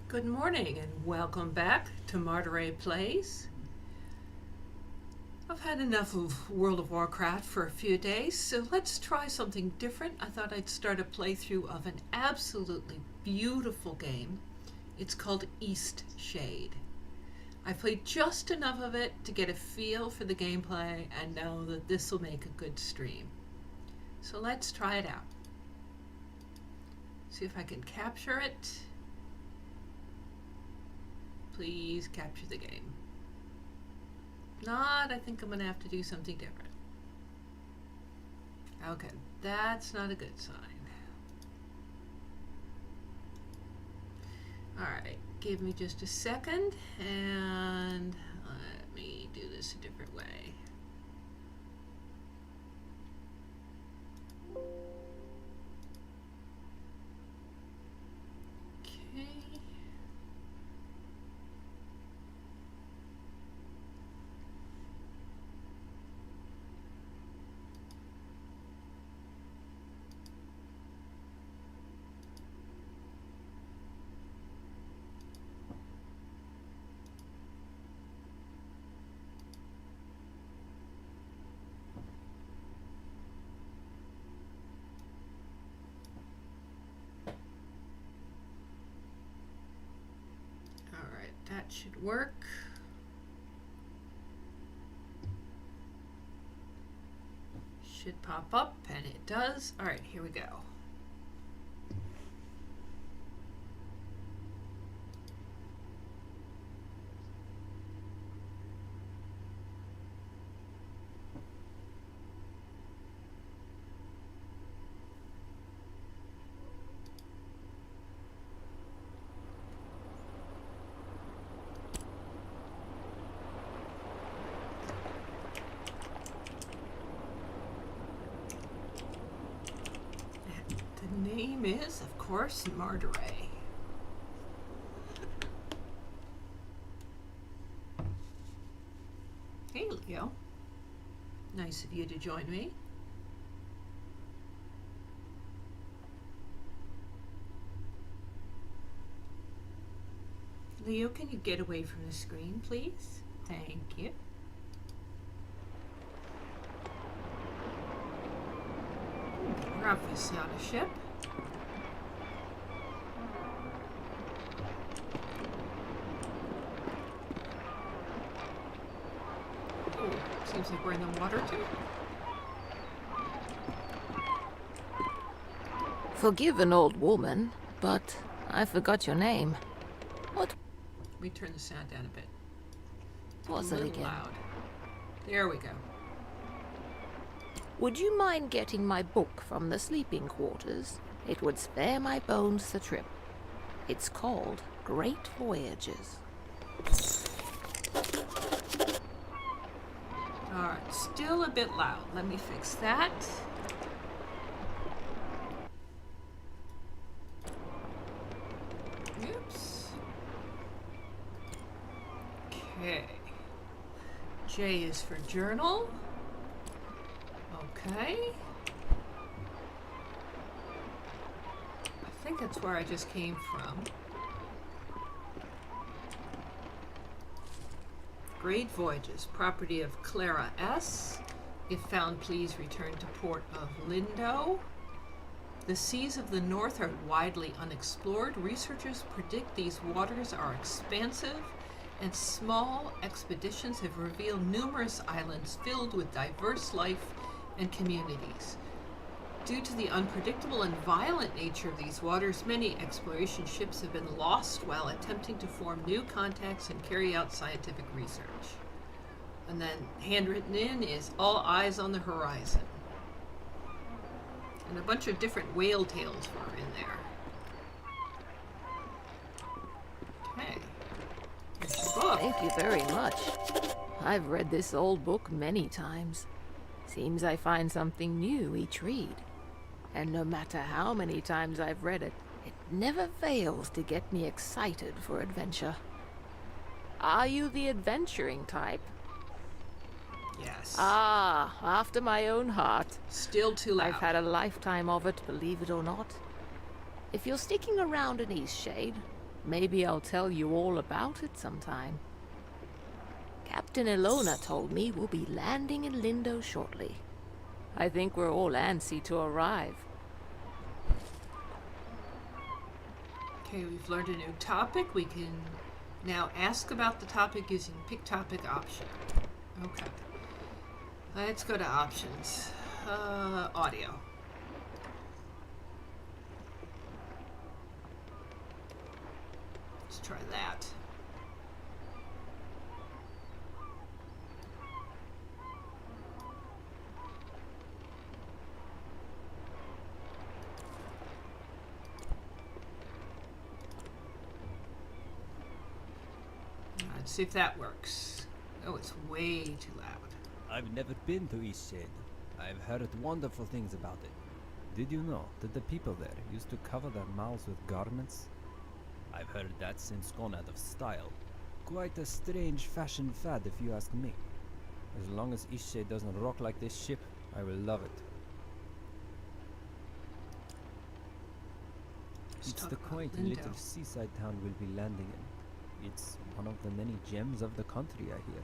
Good morning and welcome back to Marteray Plays. I've had enough of World of Warcraft for a few days, so let's try something different. I thought I'd start a playthrough of an absolutely beautiful game. It's called Eastshade. I played just enough of it to get a feel for the gameplay and know that this will make a good stream. So let's try it out. See if I can capture it. Please capture the game. Not, I think I'm going to have to do something different. Okay, that's not a good sign. Alright, give me just a second and let me do this a different way. Okay. That should work. Should pop up, and it does. All right, here we go. The name is, of course, Marteray. Hey, Leo. Nice of you to join me. Leo, can you get away from the screen, please? Thank you. Rough out a ship. Oh, seems like we're in the water too. Forgive an old woman, but I forgot your name. What We turn the sound down a bit. was a it little again? loud. There we go. Would you mind getting my book from the sleeping quarters? It would spare my bones the trip. It's called Great Voyages. Alright, still a bit loud. Let me fix that. Oops. Okay. J is for journal. Okay. I think that's where I just came from. Great Voyages, property of Clara S. If found, please return to port of Lindo. The seas of the north are widely unexplored. Researchers predict these waters are expansive, and small expeditions have revealed numerous islands filled with diverse life and communities. Due to the unpredictable and violent nature of these waters, many exploration ships have been lost while attempting to form new contacts and carry out scientific research. And then handwritten in is all eyes on the horizon. And a bunch of different whale tales were in there. Okay. Here's your book. Thank you very much. I've read this old book many times. Seems I find something new each read. And no matter how many times I've read it, it never fails to get me excited for adventure. Are you the adventuring type? Yes. Ah, after my own heart. Still too loud. I've had a lifetime of it, believe it or not. If you're sticking around in Eastshade, Maybe I'll tell you all about it sometime. Captain Ilona told me we'll be landing in Lindo shortly. I think we're all antsy to arrive. Okay, we've learned a new topic. We can now ask about the topic using pick topic option. Okay. Let's go to options. Audio. Let's try that. Let's see if that works. Oh, it's way too loud. I've never been to Eastshade. I've heard wonderful things about it. Did you know that the people there used to cover their mouths with garments? I've heard that's since gone out of style. Quite a strange fashion fad if you ask me. As long as Eastshade doesn't rock like this ship, I will love it. It's the quaint little seaside town we'll be landing in. It's one of the many gems of the country, I hear.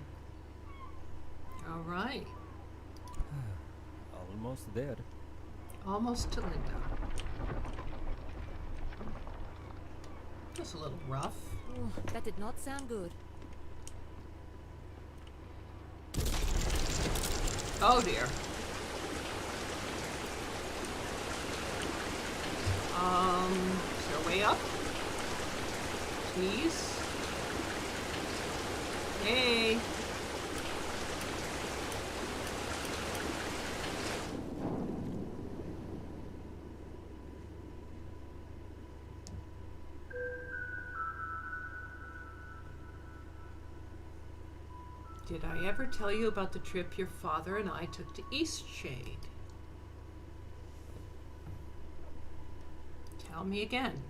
All right. Almost there. Almost to Lindo. Just a little rough. Oh, that did not sound good. Oh dear. Is there a way up? Please? Hey. Did I ever tell you about the trip your father and I took to Eastshade? Tell me again.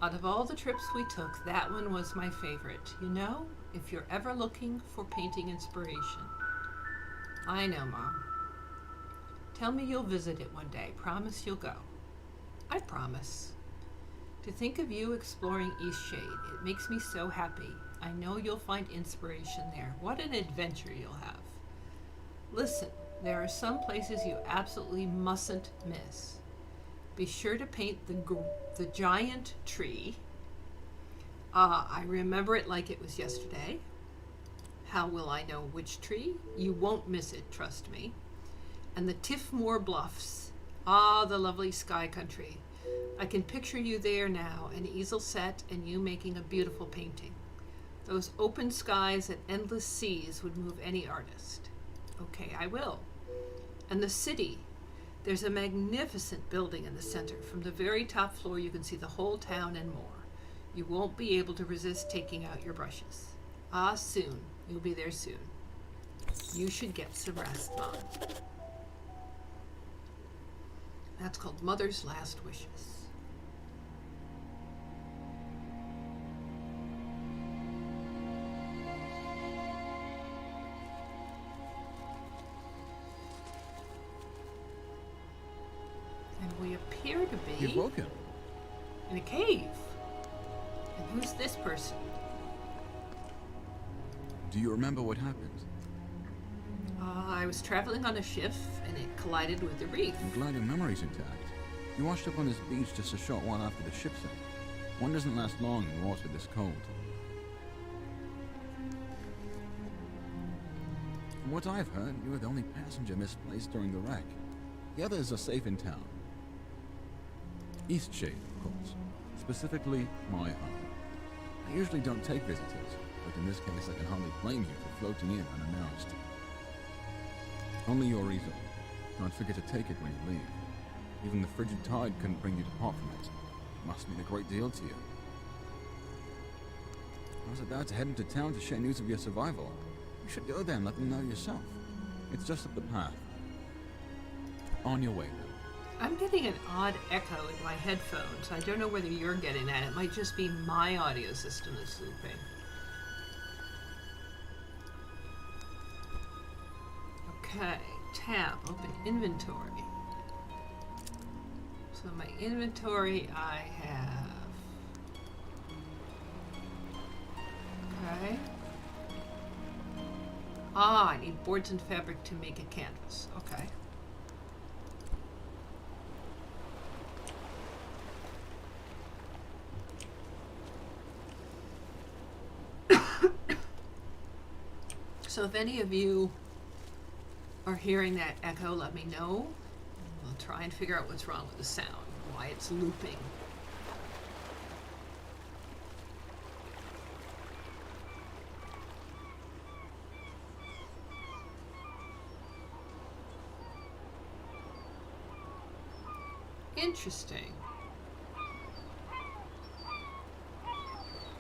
Out of all the trips we took, that one was my favorite. You know, if you're ever looking for painting inspiration. I know, Mom. Tell me you'll visit it one day. Promise you'll go. I promise. To think of you exploring Eastshade, it makes me so happy. I know you'll find inspiration there. What an adventure you'll have. Listen, there are some places you absolutely mustn't miss. Be sure to paint the giant tree. I remember it like it was yesterday. How will I know which tree? You won't miss it, trust me. And the Tiffmore Bluffs. The lovely sky country. I can picture you there now, an easel set and you making a beautiful painting. Those open skies and endless seas would move any artist. Okay, I will. And the city. There's a magnificent building in the center. From the very top floor, you can see the whole town and more. You won't be able to resist taking out your brushes. Soon. You'll be there soon. You should get some rest, Mom. That's called Mother's Last Wishes. We appear to be You've woken. in a cave. And who's this person? Do you remember what happened? I was traveling on a ship and it collided with the reef. I'm glad your memory's intact. You washed up on this beach just a short while after the ship sank. One doesn't last long in water this cold. From what I've heard, you were the only passenger misplaced during the wreck. The others are safe in town. Eastshade, of course. Specifically, my home. I usually don't take visitors, but in this case I can hardly blame you for floating in unannounced. Only your easel. Don't forget to take it when you leave. Even the frigid tide couldn't bring you to part from it. It must mean a great deal to you. I was about to head into town to share news of your survival. You should go there and let them know yourself. It's just up the path. On your way, then. I'm getting an odd echo in my headphones. I don't know whether you're getting that. It might just be my audio system that's looping. Okay, tab, open inventory. So in my inventory I have Ah, I need boards and fabric to make a canvas. Okay. So if any of you are hearing that echo, let me know. We'll try and figure out what's wrong with the sound, why it's looping. Interesting.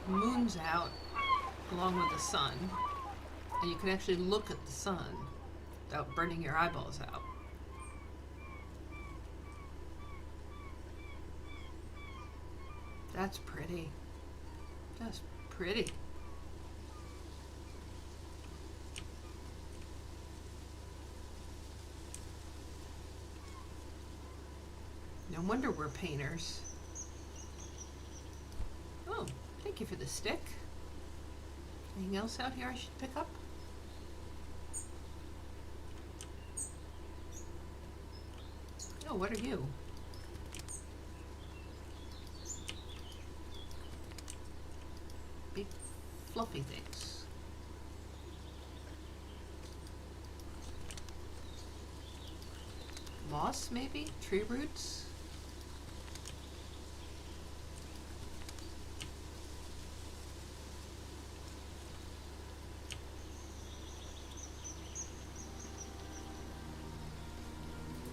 Moon's out along with the sun, and you can actually look at the sun without burning your eyeballs out. That's pretty. That's pretty. No wonder we're painters. Oh, thank you for the stick. Anything else out here I should pick up? Oh, what are you? Big fluffy things. Moss, maybe? Tree roots?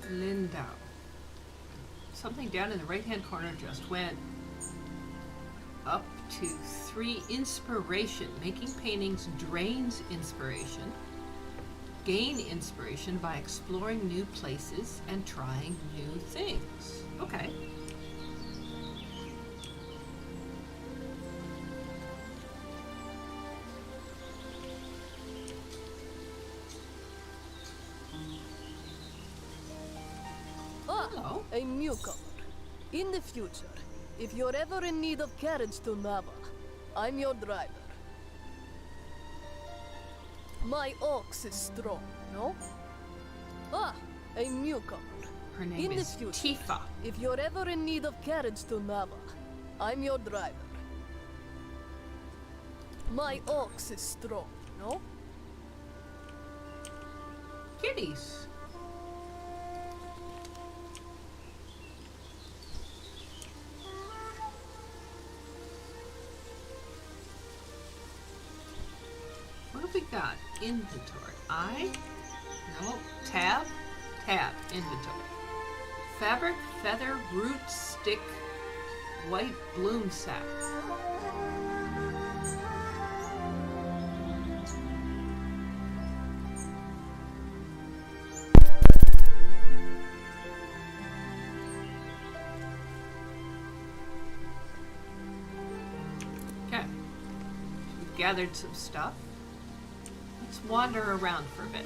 Lindo. Something down in the right-hand corner just went up to 3. Inspiration. Making paintings drains inspiration. Gain inspiration by exploring new places and trying new things. Okay. Hello. A newcomer. In the future, if you're ever in need of carriage to Nava, I'm your driver. My ox is strong, no? Ah, a newcomer. Her name In is the future, Tifa. if you're ever in need of carriage to Nava, I'm your driver. My ox is strong, no? Kitties. What have we got? Inventory. No. Tab. Inventory. Fabric, feather, root, stick, white bloom sack. Okay. We've gathered some stuff. Let's wander around for a bit.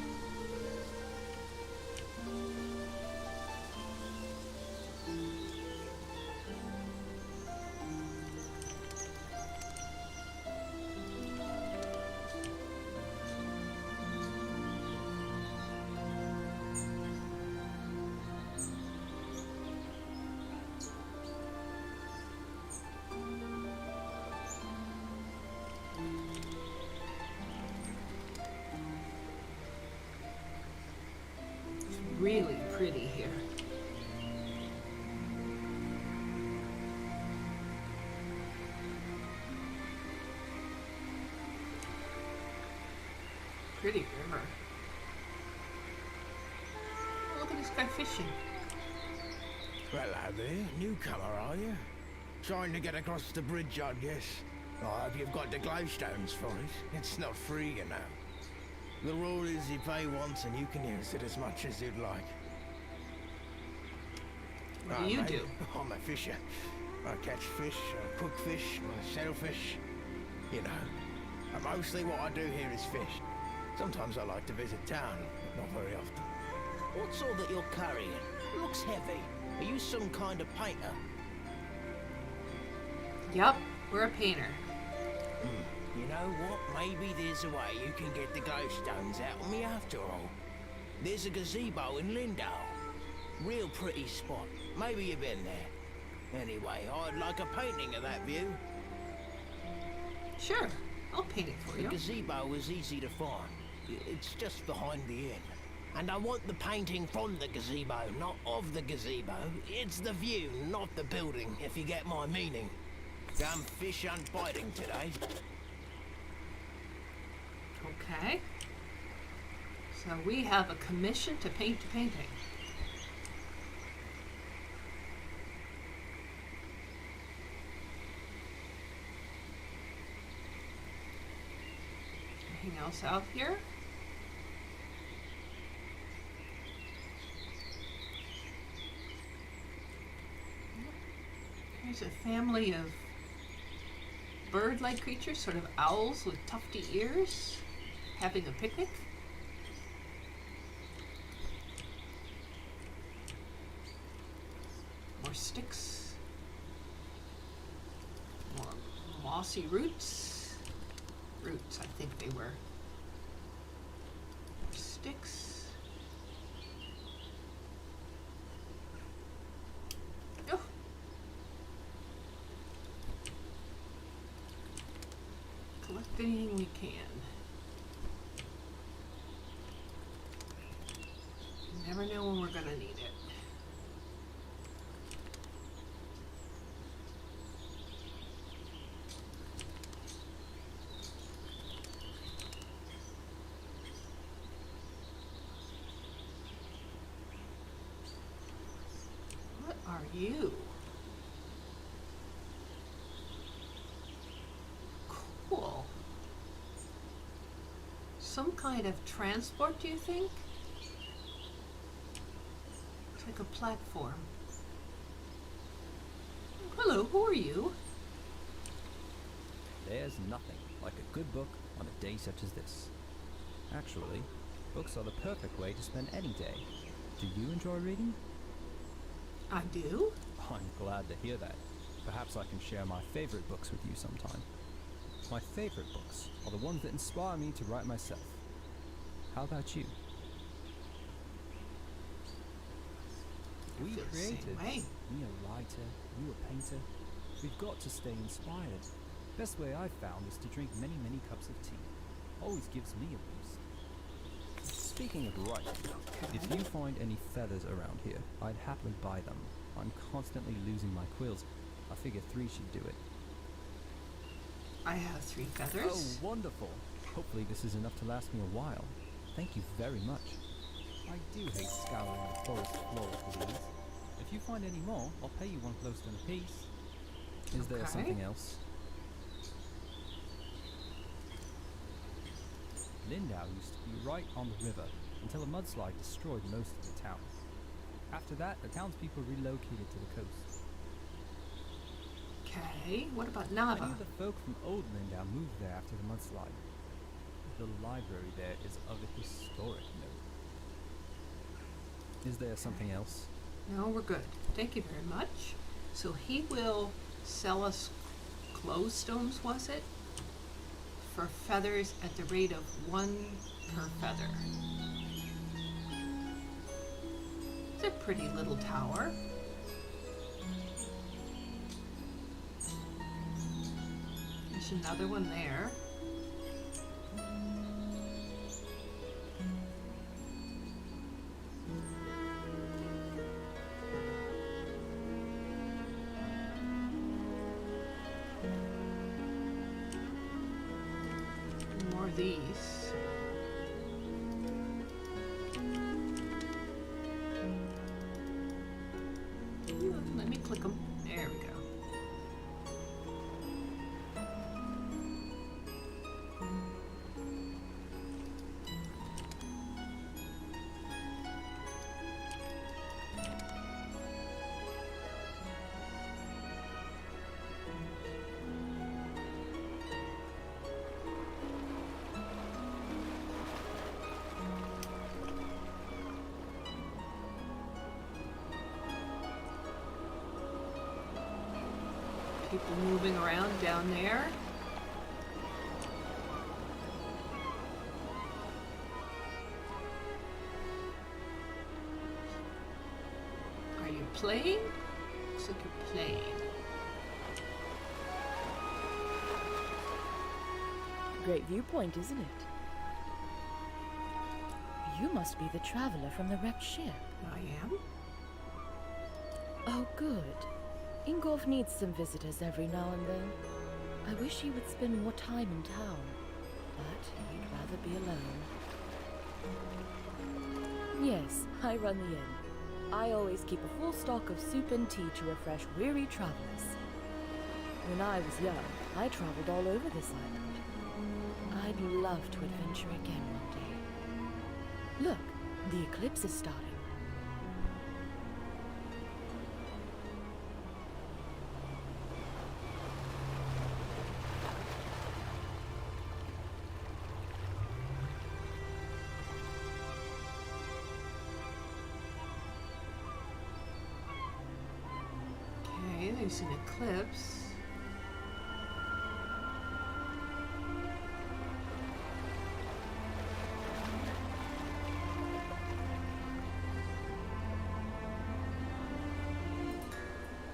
Really pretty here. Pretty river. Oh, look at this guy fishing. Well, hello there. Newcomer, are you? Trying to get across the bridge, I guess. I hope you've got the glowstones for it. It's not free, you know. The rule is you pay once and you can use it as much as you'd like. What do you mate, do? I'm a fisher. I catch fish, I cook fish, I sell fish. You know. And mostly what I do here is fish. Sometimes I like to visit town, but not very often. What's all that you're carrying? Looks heavy. Are you some kind of painter? Yup, we're a painter. You know what? Maybe there's a way you can get the glowstones out of me after all. There's a gazebo in Lindau. Real pretty spot. Maybe you've been there. Anyway, I'd like a painting of that view. Sure, I'll paint it for The you. gazebo is easy to find. It's just behind the inn. And I want the painting from the gazebo, not of the gazebo. It's the view, not the building, if you get my meaning. Some fish unbiting today. Okay. So we have a commission to paint a painting. Anything else out here? There's a family of bird-like creatures, sort of owls with tufty ears, having a picnic. More sticks. More mossy roots. Roots, I think they were. More sticks. Oh. Collecting we can. You never know when we're gonna need it. What are you? Cool. Some kind of transport, do you think? It's like a platform. Hello, who are you? There's nothing like a good book on a day such as this. Actually, books are the perfect way to spend any day. Do you enjoy reading? I do. I'm glad to hear that. Perhaps I can share my favorite books with you sometime. My favorite books are the ones that inspire me to write myself. How about you? We feel the same created, way. me a writer, you a painter. We've got to stay inspired. Best way I've found is to drink many, many cups of tea. Always gives me a boost. Speaking of writing, if you find any feathers around here, I'd happily buy them. I'm constantly losing my quills. I figure 3 should do it. I have 3 feathers. Oh, wonderful. Hopefully this is enough to last me a while. Thank you very much. I do hate scouring the forest floor for these. If you find any more, I'll pay you 1 glowstone apiece. Is there Okay. something else? Lindau used to be right on the river until a mudslide destroyed most of the town. After that, the townspeople relocated to the coast. Okay, what about Many Nava? of the folk from Old Lindau moved there after the mudslide. The library there is of a historic note. Is there something else? No, we're good. Thank you very much. So he will sell us glowstones, was it? For feathers at the rate of 1 per feather. It's a pretty little tower. There's another one there. More of these. Let me click them. There we go. People moving around down there. playing? Looks like you're playing. Great viewpoint, isn't it? You must be the traveler from the wrecked ship. I am? Oh, good. Ingolf needs some visitors every now and then. I wish he would spend more time in town, but he'd rather be alone. Yes, I run the inn. I always keep a full stock of soup and tea to refresh weary travelers. When I was young, I traveled all over this island. I'd love to adventure again one day. Look, the eclipse is starting. Okay, there's an eclipse.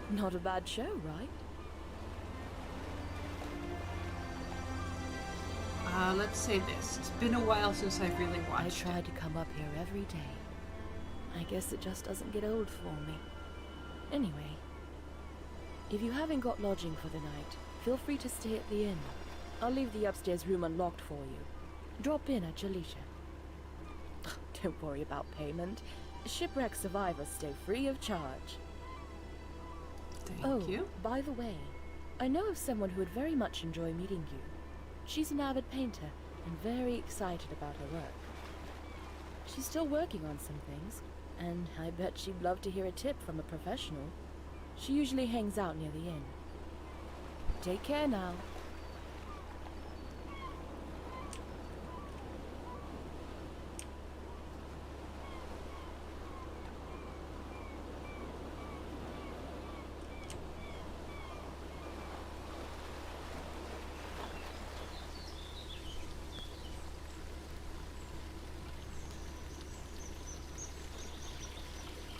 Not a bad show, right? Let's say this. It's been a while since I've really I watched try it. to come up here every day. I guess it just doesn't get old for me. Anyway, if you haven't got lodging for the night, feel free to stay at the inn. I'll leave the upstairs room unlocked for you. Drop in at your leisure. Don't worry about payment. Shipwreck survivors stay free of charge. Thank you. By the way, I know of someone who would very much enjoy meeting you. She's an avid painter and very excited about her work. She's still working on some things, and I bet she'd love to hear a tip from a professional. She usually hangs out near the inn. Take care now.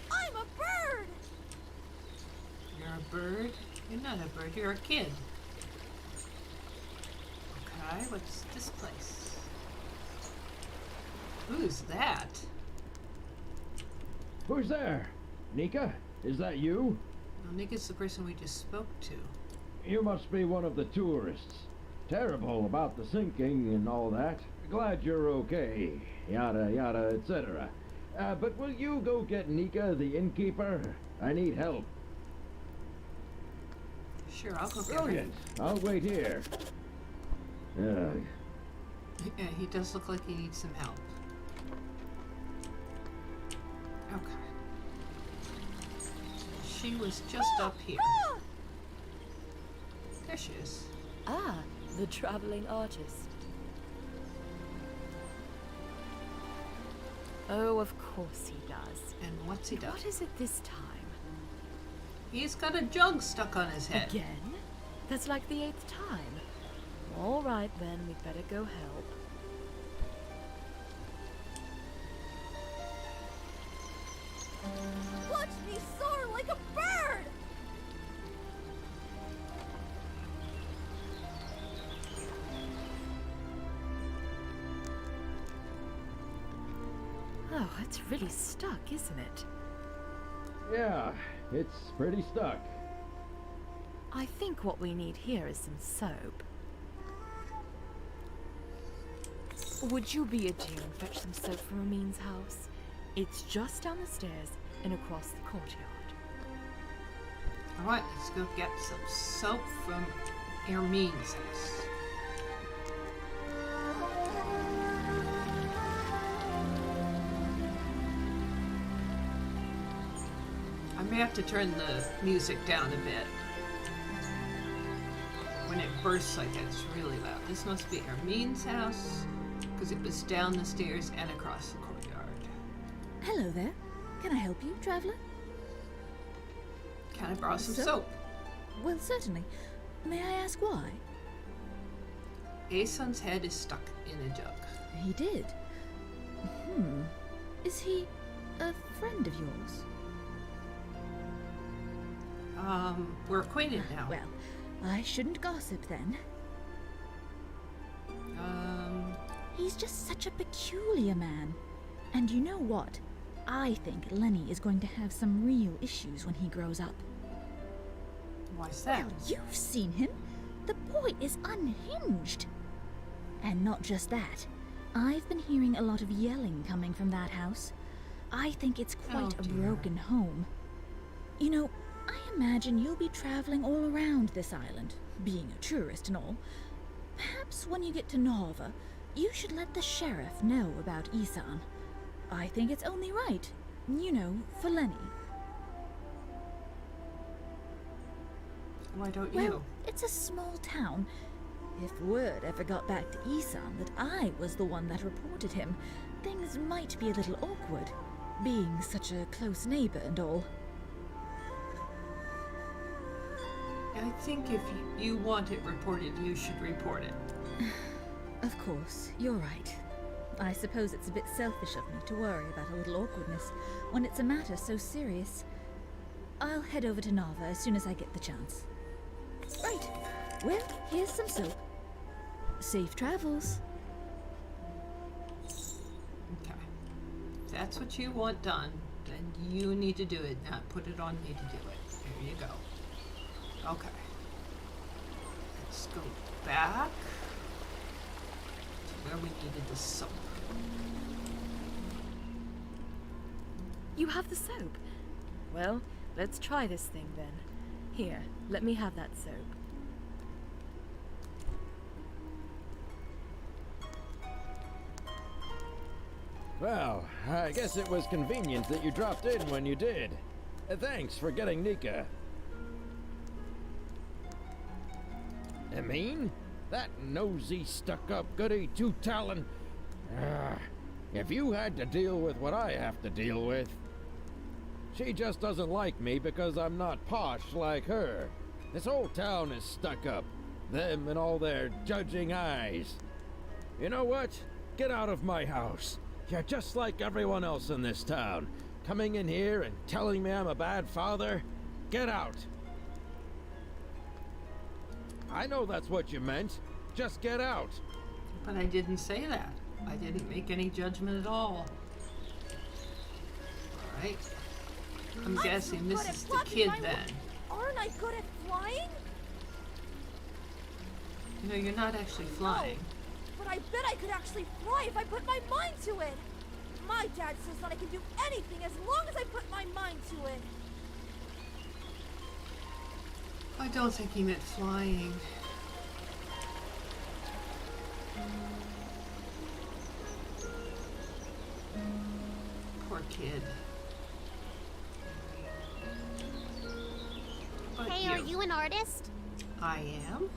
I'm a bird! You're a bird? You're not a bird, you're a kid. Okay, what's this place? Who's that? Who's there? Nika? Is that you? Well, Nick is the person we just spoke to. You must be one of the tourists. Terrible about the sinking and all that. Glad you're okay. Yada yada, etc. But will you go get Nika, the innkeeper? I need help. Sure, I'll go get her. Brilliant. I'll wait here. Yeah, he does look like he needs some help. Okay. She was just up here. There she is. Ah, the traveling artist. Oh, of course he does. And what's he done? What is it this time? He's got a jug stuck on his head. Again? That's like the 8th time. All right, then, we'd better go help. Watch me soar like a bird! Oh, it's really stuck, isn't it? Yeah, it's pretty stuck. I think what we need here is some soap. Would you be a dear and fetch some soap from Amin's house? It's just down the stairs and across the courtyard. Alright, let's go get some soap from Ermine's house. I may have to turn the music down a bit. When it bursts like that, it's really loud. This must be Ermine's house, because it was down the stairs and across the courtyard. Hello there. Can I help you, traveler? Can I borrow some Soap? soap? Well, certainly. May I ask why? Aeson's head is stuck in a jug. He did. Is he a friend of yours? We're acquainted now. Well, I shouldn't gossip then. He's just such a peculiar man. And you know what? I think Lenny is going to have some real issues when he grows up. Why's that? Well, you've seen him. The boy is unhinged. And not just that. I've been hearing a lot of yelling coming from that house. I think it's quite Oh, a dear. broken home. You know, I imagine you'll be traveling all around this island, being a tourist and all. Perhaps when you get to Nova, you should let the sheriff know about Isan. I think it's only right, you know, for Lenny. Why don't Well, you? it's a small town. If word ever got back to Isan that I was the one that reported him, things might be a little awkward, being such a close neighbor and all. I think if you want it reported, you should report it. Of course, you're right. I suppose it's a bit selfish of me to worry about a little awkwardness when it's a matter so serious. I'll head over to Nava as soon as I get the chance. Right. Well, here's some soap. Safe travels. Okay. If that's what you want done, then you need to do it, not put it on me to do it. There you go. Okay. Let's go back to where we needed the soap. You have the soap? Well, let's try this thing then. Here, let me have that soap. Well, I guess it was convenient that you dropped in when you did. Thanks for getting Nika. I mean, that nosy, stuck-up goody two-talon. If you had to deal with what I have to deal with. She just doesn't like me because I'm not posh like her. This whole town is stuck up. Them and all their judging eyes. You know what? Get out of my house. You're just like everyone else in this town. Coming in here and telling me I'm a bad father? Get out. I know that's what you meant. Just get out. But I didn't say that. I didn't make any judgment at all. Alright. I'm guessing this is the kid then. Aren't I good at flying? You know, you're not actually flying. But I bet I could actually fly if I put my mind to it. My dad says that I can do anything as long as I put my mind to it. I don't think he meant flying. Poor kid. But Hey, are you an artist? I am.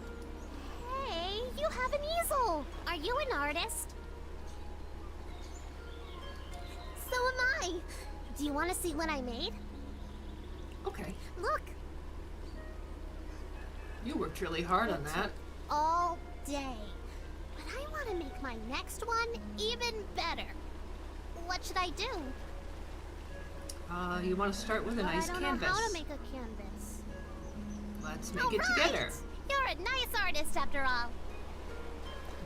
Hey, you have an easel. Are you an artist? So am I. Do you want to see what I made? Okay. Look, You worked really hard on that. all day. But I want to make my next one even better. What should I do? You want to start with a nice I don't canvas. know how to make a canvas. Let's make All it right. together. You're a nice artist after all.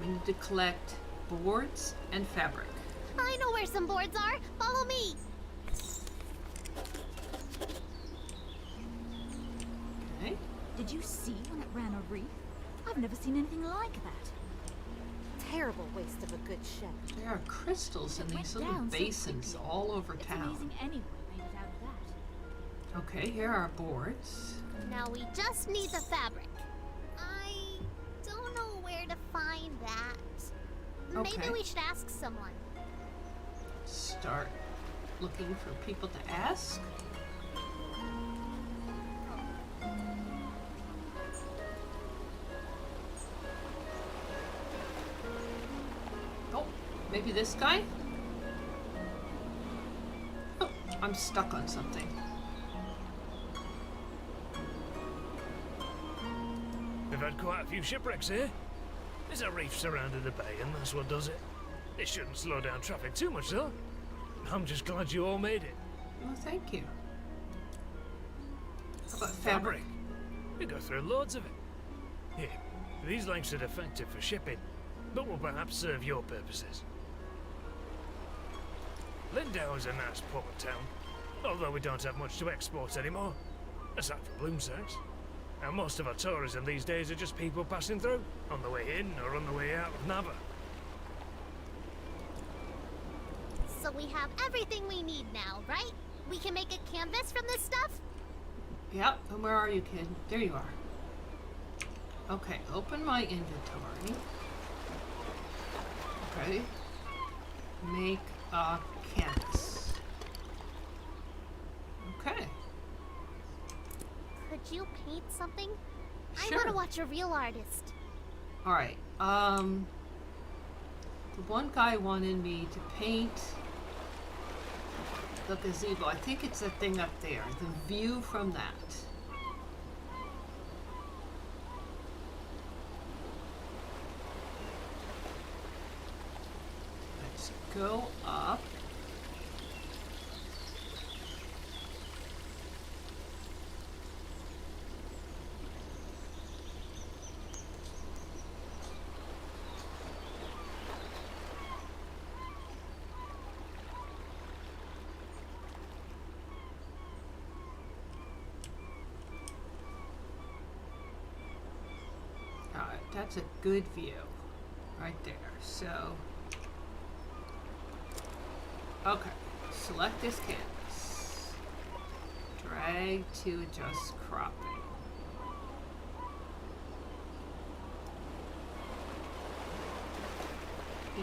We need to collect boards and fabric. I know where some boards are. Follow me. Okay. Did you see when it ran a reef? I've never seen anything like that. Terrible waste of a good ship. There are crystals in It these went little down so basins quickly. all over It's town. amazing anyone made it out of that. Okay, here are boards. Now we just need the fabric. I don't know where to find that. Okay. Maybe we should ask someone. Start looking for people to ask. Oh, maybe this guy? Oh, I'm stuck on something. We've had quite a few shipwrecks here. There's a reef surrounding the bay, and that's what does it. It shouldn't slow down traffic too much, though. I'm just glad you all made it. Well, thank you. How about fabric? We go through loads of it. Here, these lengths are defective for shipping, but will perhaps serve your purposes. Lindau is a nice port town, although we don't have much to export anymore, aside from bloom sacks. And most of our tourism these days are just people passing through, on the way in or on the way out of Nava. So we have everything we need now, right? We can make a canvas from this stuff? Yep, and where are you, kid? There you are. Okay, open my inventory. Okay. Make a canvas. Okay. Could you paint something? Sure. I want to watch a real artist. Alright, the one guy wanted me to paint the gazebo. I think it's the thing up there. The view from that. Let's go up. Alright, that's a good view right there. So, okay, select this canvas. Drag to adjust cropping.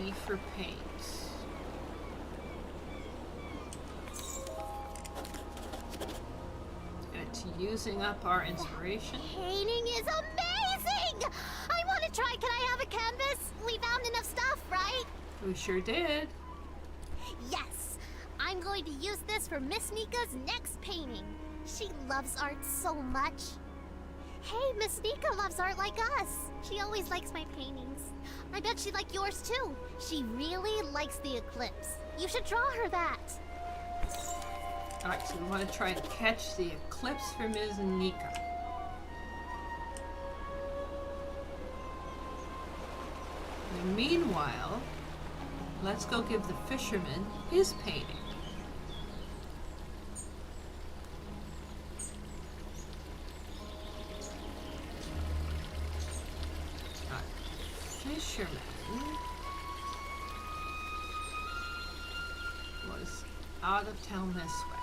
E for paint. And it's using up our inspiration. Painting is amazing! I want to try. Can I have a canvas? We found enough stuff, right? We sure did. Yes! I'm going to use this for Miss Nika's next painting. She loves art so much. Hey, Miss Nika loves art like us. She always likes my paintings. I bet she'd like yours too. She really likes the eclipse. You should draw her that. Alright, so we want to try to catch the eclipse for Ms. Nika. And meanwhile, let's go give the fisherman his painting. Fisherman was out of town this way.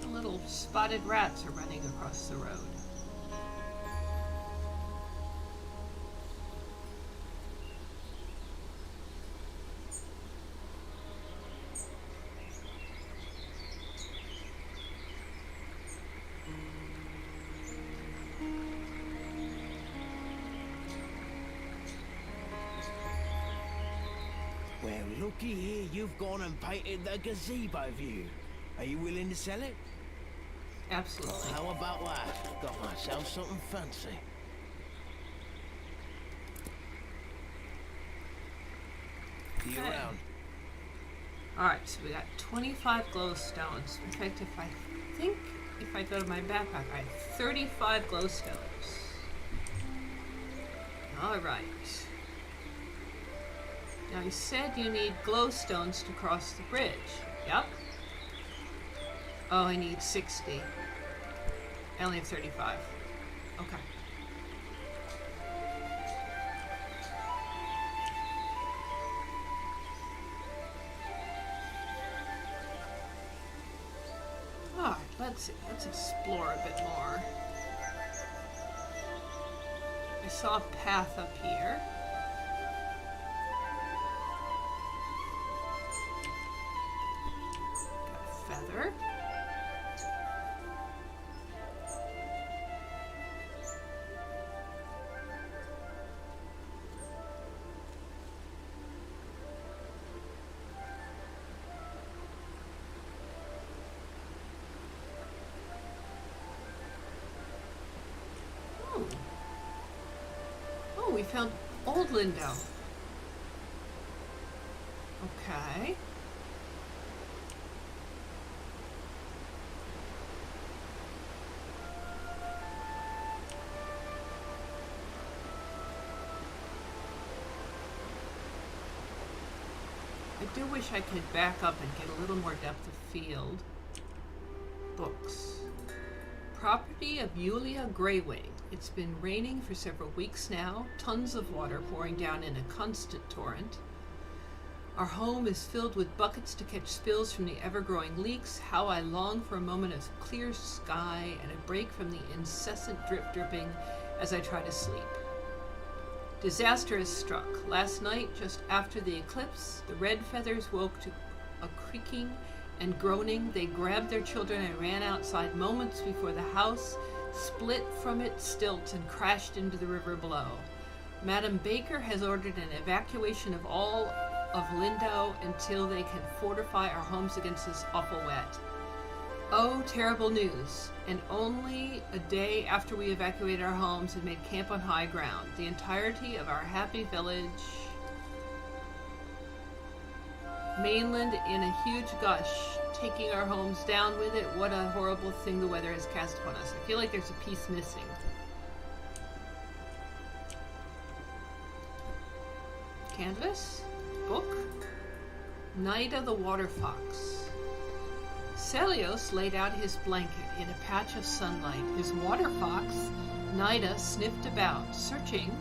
The little spotted rats are running across the road. Well, looky here, you've gone and painted the gazebo view. Are you willing to sell it? Absolutely. How about that? Got myself something fancy. See you Okay. around. Alright, so we got 25 glowstones. In fact, if I go to my backpack, I have 35 glowstones. Alright. Now you said you need glowstones to cross the bridge. Yep. Oh, I need 60. I only have 35. Okay. Alright, let's see. Let's explore a bit more. I saw a path up here. Got a feather. found Old Lindo. Okay. I do wish I could back up and get a little more depth of field. Books. Property of Yulia Greywing. It's been raining for several weeks now, tons of water pouring down in a constant torrent. Our home is filled with buckets to catch spills from the ever-growing leaks. How I long for a moment of clear sky and a break from the incessant drip-dripping as I try to sleep. Disaster has struck. Last night, just after the eclipse, the red feathers woke to a creaking and groaning. They grabbed their children and ran outside moments before the house split from its stilts and crashed into the river below. Madam Baker has ordered an evacuation of all of Lindo until they can fortify our homes against this awful wet. Oh, terrible news. And only a day after we evacuated our homes and made camp on high ground. The entirety of our happy village mainland in a huge gush, taking our homes down with it. What a horrible thing the weather has cast upon us. I feel like there's a piece missing. Canvas, book, Nida the Water Fox. Celios laid out his blanket in a patch of sunlight. His water fox, Nida, sniffed about, searching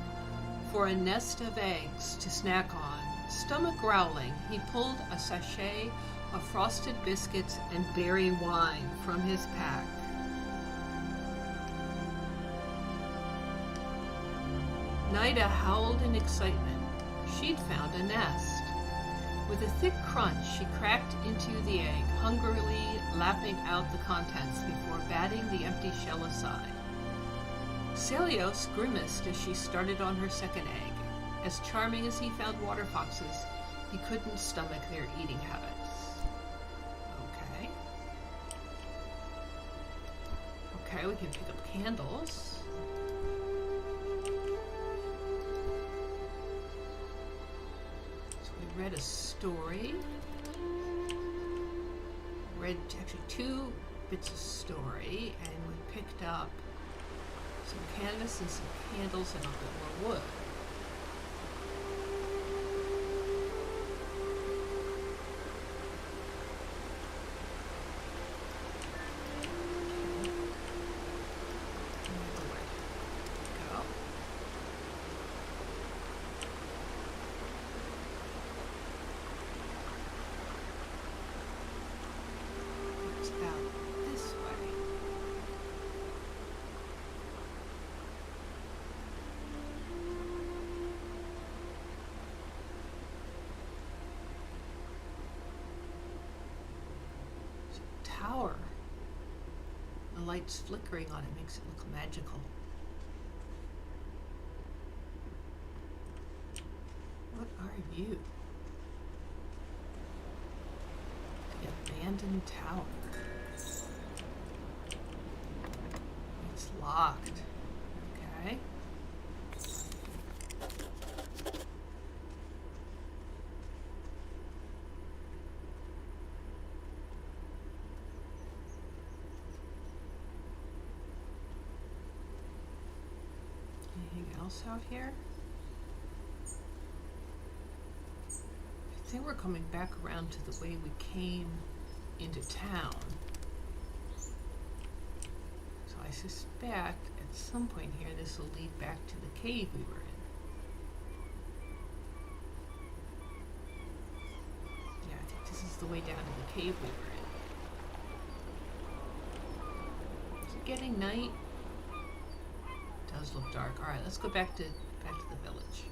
for a nest of eggs to snack on. Stomach growling, he pulled a sachet of frosted biscuits and berry wine from his pack. Nida howled in excitement. She'd found a nest. With a thick crunch, she cracked into the egg, hungrily lapping out the contents before batting the empty shell aside. Celios grimaced as she started on her second egg. As charming as he found water foxes, he couldn't stomach their eating habits. Okay. Okay, we can pick up candles. Read a story. Read actually 2 bits of story, and we picked up some canvas and some candles and a bit more wood. Tower. The light's flickering on it makes it look magical. What are you? The abandoned tower. It's locked. Okay. Anything else out here? I think we're coming back around to the way we came into town. So I suspect at some point here this will lead back to the cave we were in. Yeah, I think this is the way down to the cave we were in. Is it getting night? It does look dark. Alright, let's go back to the village.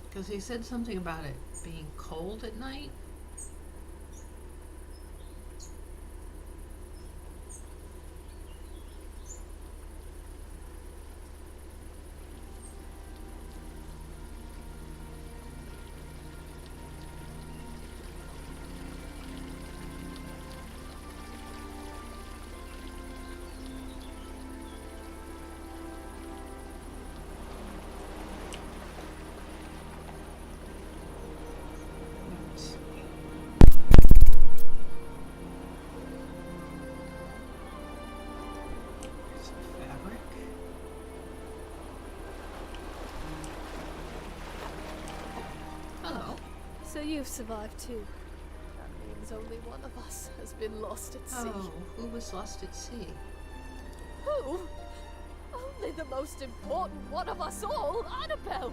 Because he said something about it being cold at night. So you've survived too. That means only one of us has been lost at sea. Oh, who was lost at sea? Who? Only the most important one of us all, Annabelle!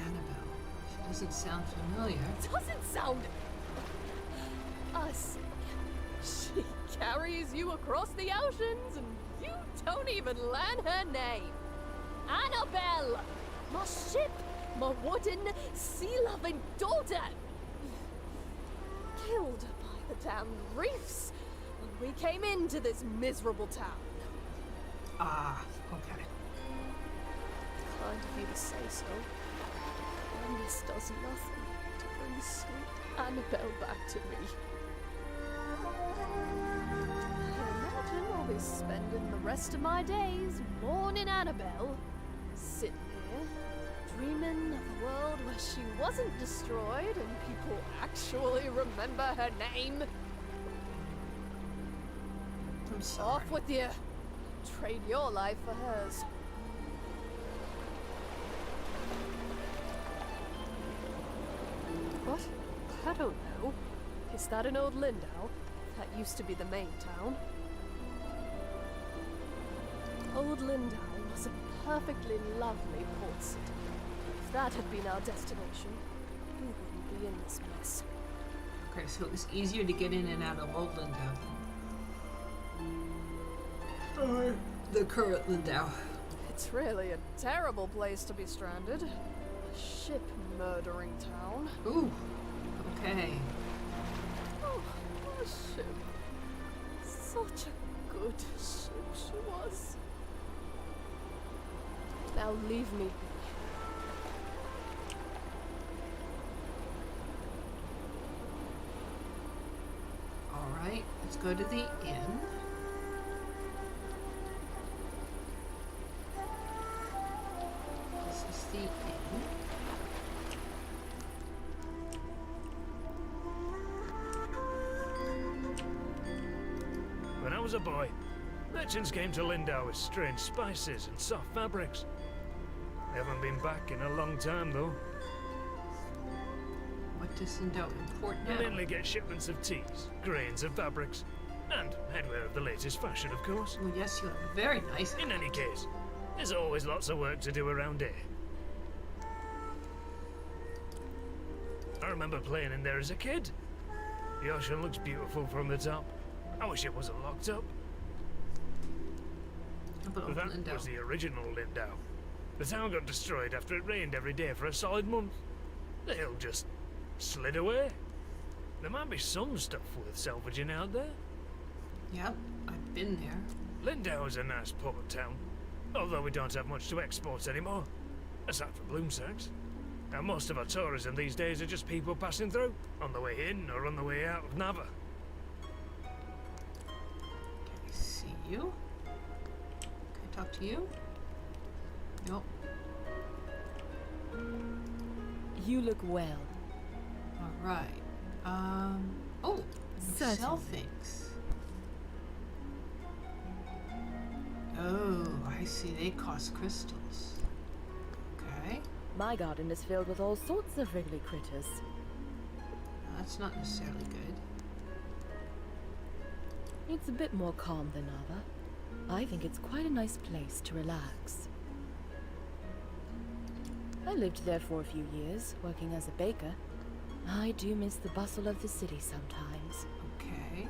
Annabelle. She doesn't sound familiar. Doesn't sound... Us. She carries you across the oceans and you don't even learn her name. Annabelle! My ship! My wooden, sea-loving daughter! Killed by the damned reefs when we came into this miserable town. Ah, okay. Kind of you to say so. And this does nothing to bring sweet Annabelle back to me. I imagine I'll be spending the rest of my days mourning Annabelle, sitting here, dreaming of a world where she wasn't destroyed and people actually remember her name. I'm sorry. Off with you. Trade your life for hers. What? I don't know. Is that an old Lindau? That used to be the main town. Old Lindau was a perfectly lovely port city. If that had been our destination, we wouldn't be in this mess. Okay, so it was easier to get in and out of Old Lindau than the current Lindau. It's really a terrible place to be stranded. A ship-murdering town. Ooh, okay. Oh, a ship. Such a good ship she was. Now leave me be. Alright, let's go to the inn. This is the inn. When I was a boy, merchants came to Lindau with strange spices and soft fabrics. They haven't been back in a long time, though. What does Lindau import They now? mainly get shipments of teas, grains and fabrics, and headwear of the latest fashion, of course. Well, yes, you have a very nice In any case, there's always lots of work to do around here. I remember playing in there as a kid. The ocean looks beautiful from the top. I wish it wasn't locked up. But But that Lindau. was the original Lindau. The town got destroyed after it rained every day for a solid month. The hill just slid away. There might be some stuff worth salvaging out there. Yep, I've been there. Lindau is a nice port town, although we don't have much to export anymore, aside from bloom sacks. And most of our tourism these days are just people passing through, on the way in or on the way out of Nava. Can I see you? Can I talk to you? Nope. You look well. Alright. Oh, you sell Certainly. things. Oh, I see. They cost crystals. Okay. My garden is filled with all sorts of wriggly critters. That's not necessarily good. It's a bit more calm than Nava. I think it's quite a nice place to relax. I lived there for a few years, working as a baker. I do miss the bustle of the city sometimes. Okay.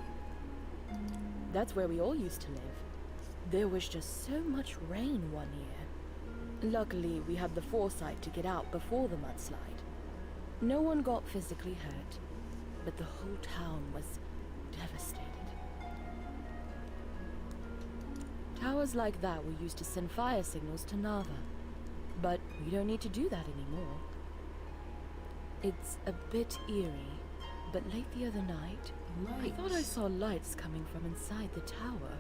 That's where we all used to live. There was just so much rain one year. Luckily, we had the foresight to get out before the mudslide. No one got physically hurt, but the whole town was devastated. Towers like that were used to send fire signals to Nava, but we don't need to do that anymore. It's a bit eerie, but late the other night, I thought I saw lights coming from inside the tower.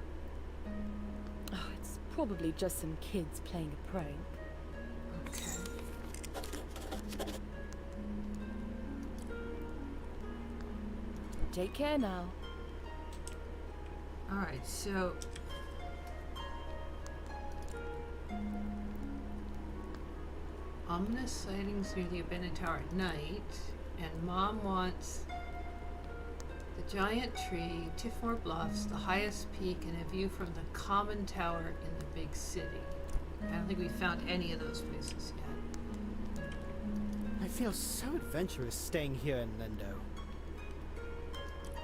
Oh, it's probably just some kids playing a prank. Okay. Take care now. Alright, so... ominous sightings near the abandoned tower at night. and Mom wants the giant tree, Tiffmore Bluffs, the highest peak, and a view from the common tower in the big city. I don't think we found any of those places yet. I feel so adventurous staying here in Lindo.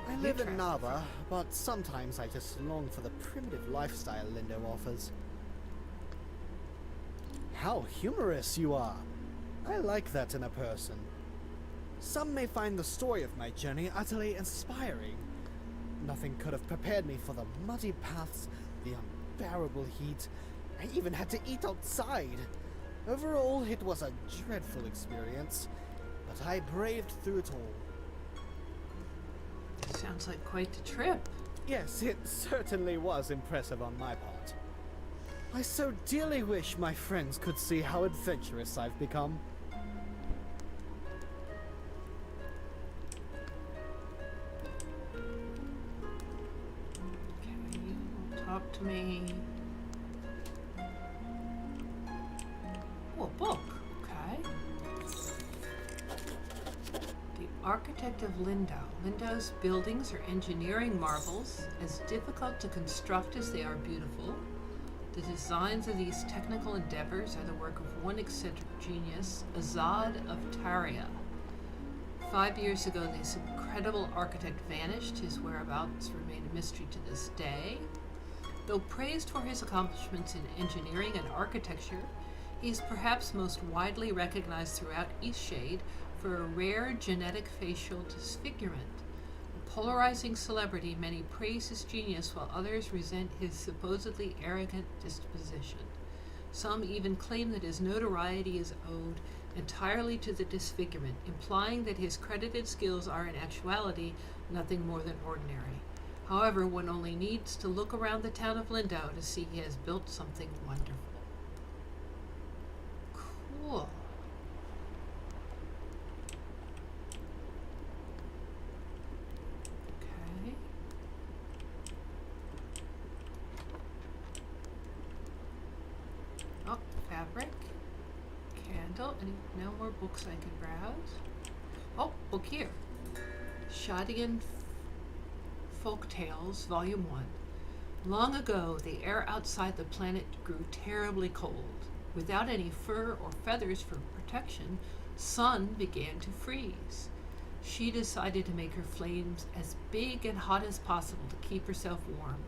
I live in Nava, but sometimes I just long for the primitive lifestyle Lindo offers. How humorous you are! I like that in a person. Some may find the story of my journey utterly inspiring. Nothing could have prepared me for the muddy paths, the unbearable heat. I even had to eat outside. Overall, it was a dreadful experience, but I braved through it all. Sounds like quite the trip. Yes, it certainly was impressive on my part. I so dearly wish my friends could see how adventurous I've become. Okay, you talk to me. Oh, a book. Okay. The Architect of Lindo. Lindo's buildings are engineering marvels, as difficult to construct as they are beautiful. The designs of these technical endeavors are the work of one eccentric genius, Azad of Taria. 5 years ago, this incredible architect vanished. His whereabouts remain a mystery to this day. Though praised for his accomplishments in engineering and architecture, he is perhaps most widely recognized throughout Eastshade for a rare genetic facial disfigurement. A polarizing celebrity, many praise his genius while others resent his supposedly arrogant disposition. Some even claim that his notoriety is owed entirely to the disfigurement, implying that his credited skills are in actuality nothing more than ordinary. However, one only needs to look around the town of Lindo to see he has built something wonderful. Cool. Okay. Oh, fabric. Candle. No more books I can browse. Oh, book here. Shadian Folk Tales, Volume 1. Long ago, the air outside the planet grew terribly cold. Without any fur or feathers for protection, Sun began to freeze. She decided to make her flames as big and hot as possible to keep herself warm.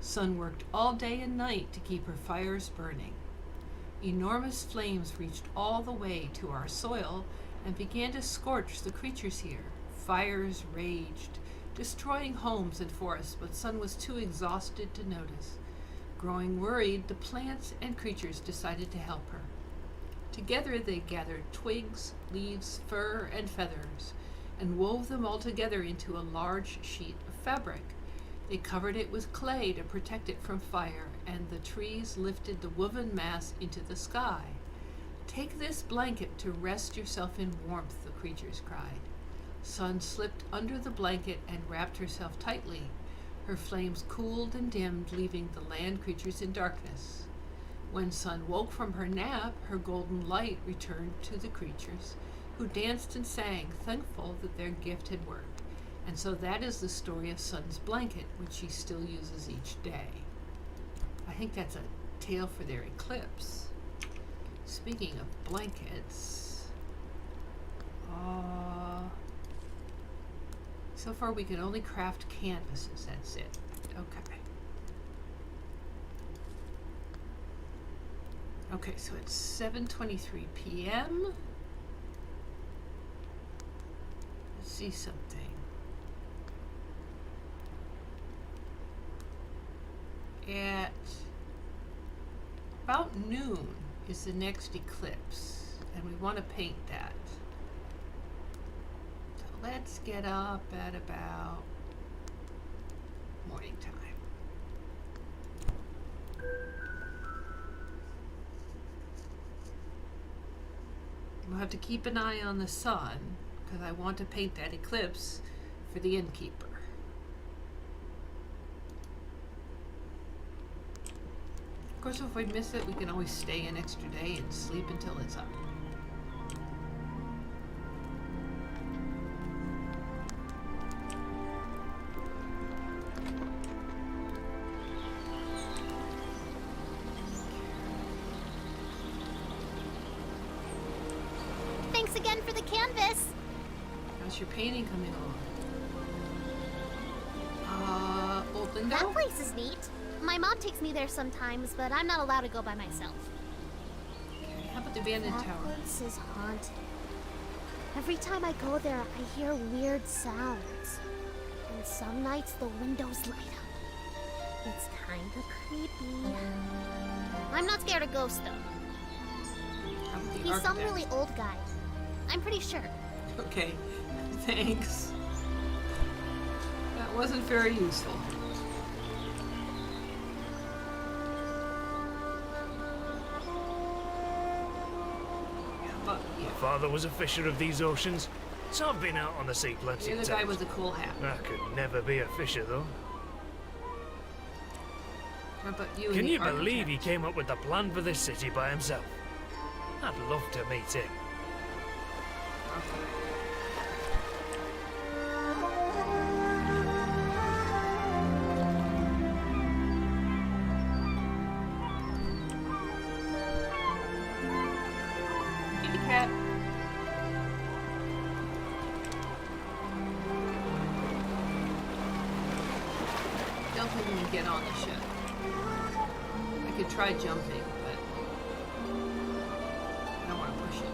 Sun worked all day and night to keep her fires burning. Enormous flames reached all the way to our soil and began to scorch the creatures here. Fires raged, destroying homes and forests, but Sun was too exhausted to notice. Growing worried, the plants and creatures decided to help her. Together they gathered twigs, leaves, fur, and feathers, and wove them all together into a large sheet of fabric. They covered it with clay to protect it from fire, and the trees lifted the woven mass into the sky. "Take this blanket to rest yourself in warmth," the creatures cried. Sun slipped under the blanket and wrapped herself tightly. Her flames cooled and dimmed, leaving the land creatures in darkness. When Sun woke from her nap, her golden light returned to the creatures, who danced and sang, thankful that their gift had worked. And so that is the story of Sun's blanket, which she still uses each day. I think that's a tale for their eclipse. Speaking of blankets, so far we can only craft canvases, that's it. Okay. Okay, so it's 7:23 p.m. Let's see something. At about noon is the next eclipse, and we want to paint that. So let's get up at about morning time. We'll have to keep an eye on the sun, because I want to paint that eclipse for the innkeeper. Of course, if we miss it, we can always stay an extra day and sleep until it's up. again for the canvas. How's your painting coming along? Old window? That place is neat. My mom takes me there sometimes, but I'm not allowed to go by myself. Okay, how about the abandoned That tower? place is haunted. Every time I go there, I hear weird sounds. And some nights the windows light up. It's kinda creepy. I'm not scared of ghosts, though. How about the He's some architect? really old guy. I'm pretty sure. Okay, thanks. That wasn't very useful. But My father was a fisher of these oceans, so I've been out on the sea plenty you're of the guy times. with the cool hat. I could never be a fisher, though. How about you and Can the you believe he architect? came up with the plan for this city by himself? I'd love to meet him. Kitty cat. Don't think we can get on the ship. I could try jumping, but I don't want to push it.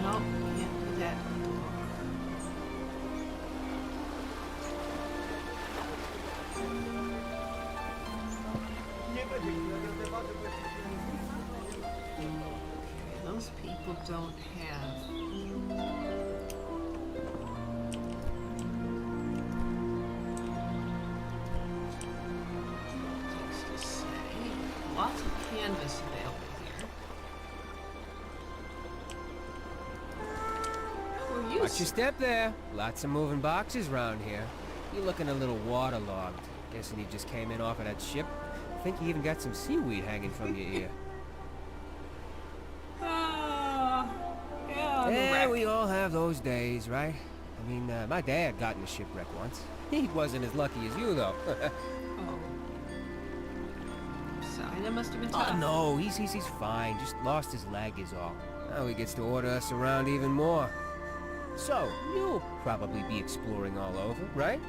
No, can't do that. Those people don't have. Text to say. Lots of canvas available here. Who are you? Watch your step there. Lots of moving boxes around here. You're looking a little waterlogged. Guessing you just came in off of that ship. I think you even got some seaweed hanging from your ear. Yeah, I'm a Yeah, wreck. we all have those days, right? I mean, my dad got in a shipwreck once. He wasn't as lucky as you, though. Oh. Sorry, that must have been tough. Oh, no, he's fine. Just lost his leg is all. Now he gets to order us around even more. So, you'll probably be exploring all over, right?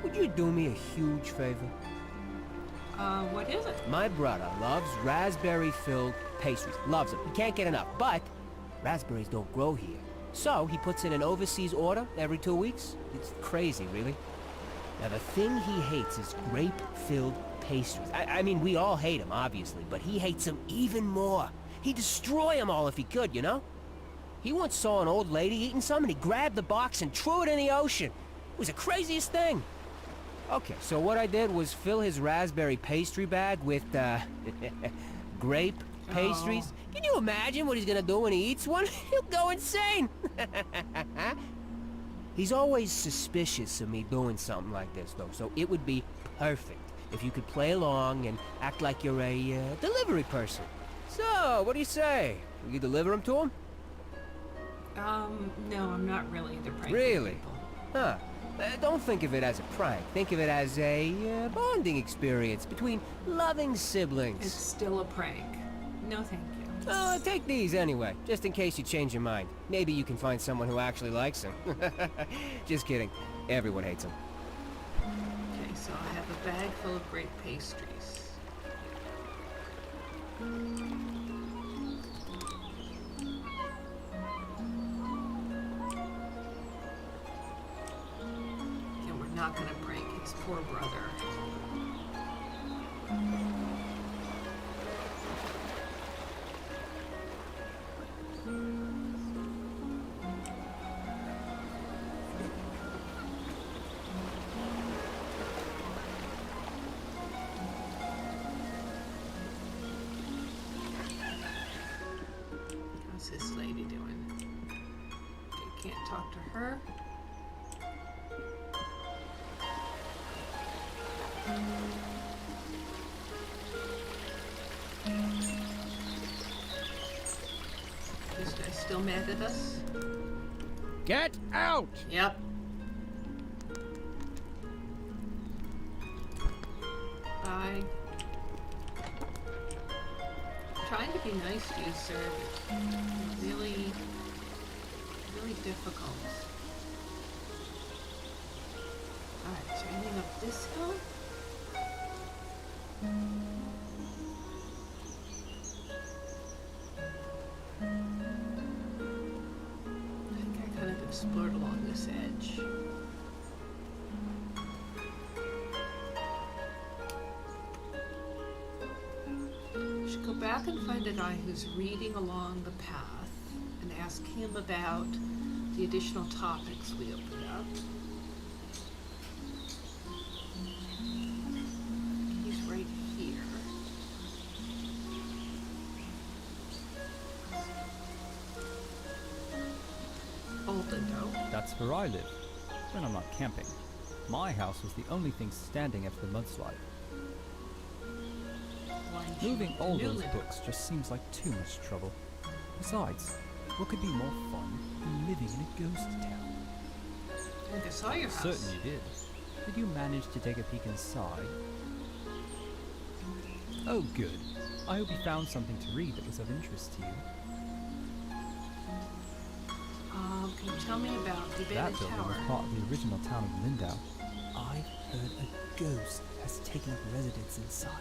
Would you do me a huge favor? What is it? My brother loves raspberry-filled pastries. Loves them. He can't get enough. But raspberries don't grow here. So he puts in an overseas order every 2 weeks. It's crazy, really. Now, the thing he hates is grape-filled pastries. I mean, we all hate them, obviously, but he hates them even more. He'd destroy them all if he could, you know? He once saw an old lady eating some, and he grabbed the box and threw it in the ocean. It was the craziest thing. Okay, so what I did was fill his raspberry pastry bag with, grape pastries. Can you imagine what he's gonna do when he eats one? He'll go insane! He's always suspicious of me doing something like this, though, so it would be perfect if you could play along and act like you're a, delivery person. So, what do you say? Will you deliver them to him? No, I'm not really the prank. Really? Huh. Don't think of it as a prank. Think of it as a bonding experience between loving siblings. It's still a prank. No, thank you. Take these anyway, just in case you change your mind. Maybe you can find someone who actually likes them. Just kidding. Everyone hates them. Okay, so I have a bag full of grape pastries. And we're not gonna break his poor brother. How's this lady doing? Okay, can't talk to her. This guy's still mad at us? Get out! Yep. Bye. Trying to be nice to you, sir. It's really, really difficult. Alright, so ending up this hill. I think I kind of explored along this edge. Go back and find a guy who's reading along the path and ask him about the additional topics we opened up. He's right here. Old Lindo. That's where I live, when I'm not camping. My house was the only thing standing after the mudslide. Moving all those books just seems like too much trouble. Besides, what could be more fun than living in a ghost town? I think I saw your house. Certainly did. Did you manage to take a peek inside? Oh, good. I hope you found something to read that was of interest to you. Can you tell me about the That abandoned building tower? was part of the original town of Lindau. I've heard a ghost has taken up residence inside.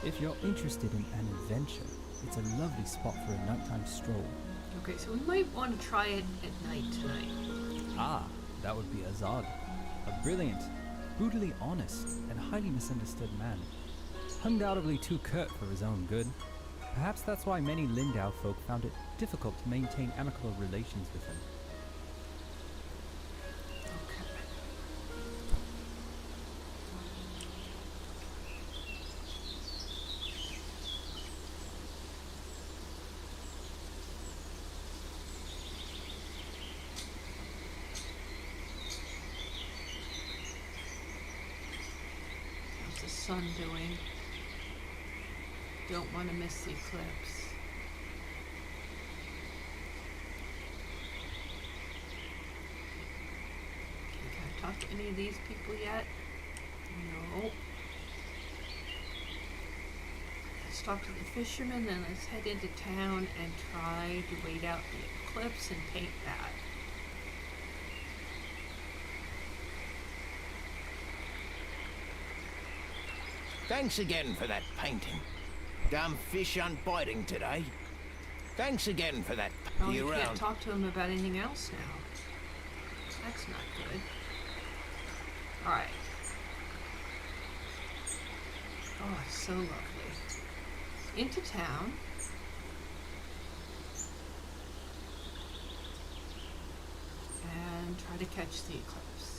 If you're interested in an adventure, it's a lovely spot for a nighttime stroll. Okay, so we might want to try it at night tonight. Ah, that would be Azad. A brilliant, brutally honest, and highly misunderstood man. Undoubtedly too curt for his own good. Perhaps that's why many Lindau folk found it difficult to maintain amicable relations with him. How's the sun doing? Don't want to miss the eclipse. Okay, can I talk to any of these people yet? No. Let's talk to the fishermen, then let's head into town and try to wait out the eclipse and paint that. Thanks again for that painting. Damn fish aren't biting today. Thanks again for that. Oh, you around. can't talk to him about anything else now. That's not good. Alright. Oh, it's so lovely. Into town. And try to catch the eclipse.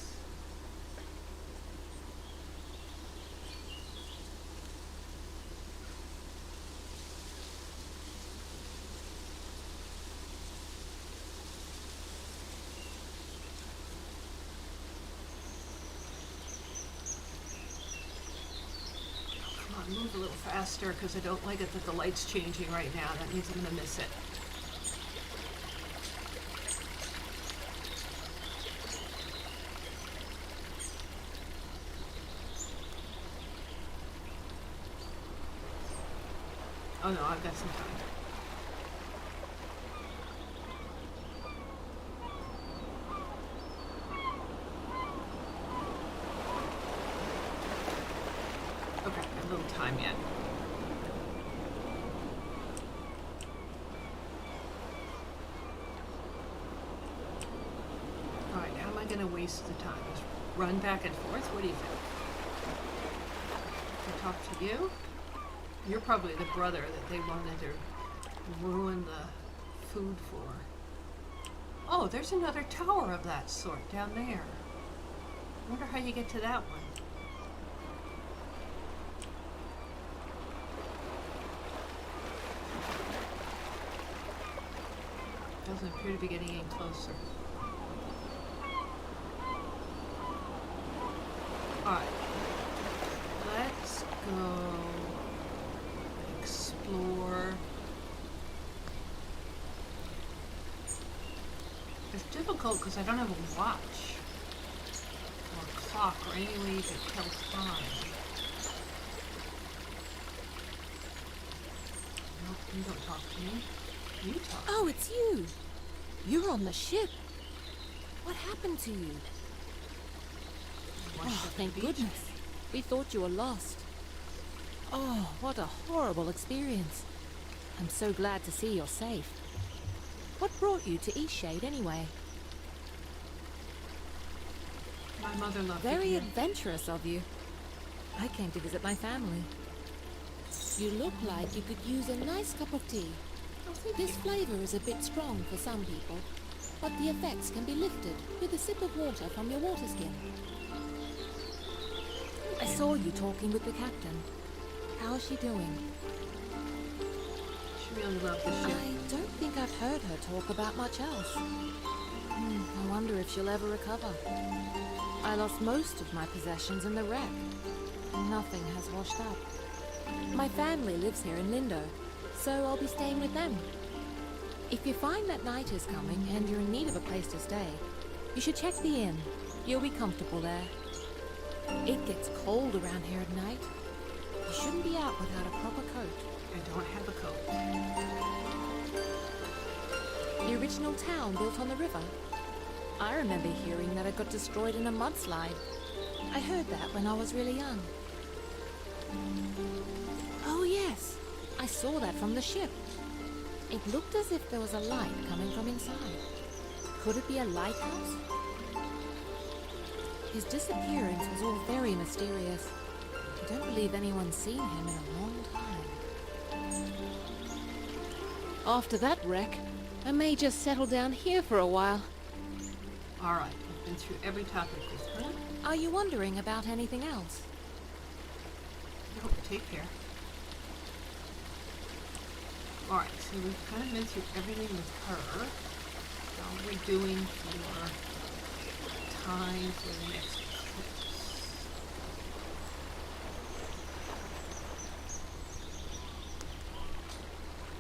Move a little faster because I don't like it that the light's changing right now. That means I'm going to miss it. Oh no, I've got some time. Okay, a little time yet. Alright, how am I going to waste the time? Just run back and forth? What do you think? Can I talk to you? You're probably the brother that they wanted to ruin the food for. Oh, there's another tower of that sort down there. I wonder how you get to that one. Doesn't appear to be getting any closer. Alright. Let's go explore. It's difficult because I don't have a watch or a clock or any way to tell time. You don't talk to me. You talk. Oh, it's you. You're on the ship. What happened to you? Oh, thank goodness. We thought you were lost. Oh, what a horrible experience. I'm so glad to see you're safe. What brought you to Eastshade anyway? My mother loved it Very here. adventurous of you. I came to visit my family. You look like you could use a nice cup of tea. Oh, thank This you. flavor is a bit strong for some people, but the effects can be lifted with a sip of water from your water skin. I saw you talking with the captain. How is she doing? She really loved the ship. I don't think I've heard her talk about much else. I wonder if she'll ever recover. I lost most of my possessions in the wreck. Nothing has washed up. My family lives here in Lindo, so I'll be staying with them. If you find that night is coming and you're in need of a place to stay, you should check the inn. You'll be comfortable there. It gets cold around here at night. You shouldn't be out without a proper coat. I don't have a coat. The original town built on the river. I remember hearing that it got destroyed in a mudslide. I heard that when I was really young. Oh yes, I saw that from the ship. It looked as if there was a light coming from inside. Could it be a lighthouse? His disappearance was all very mysterious. I don't believe anyone's seen him in a long time. After that wreck, I may just settle down here for a while. All right, I've been through every topic this time. Are you wondering about anything else? No, take care. All right, so we've kind of been through everything with her. How are we doing for time for the next eclipse?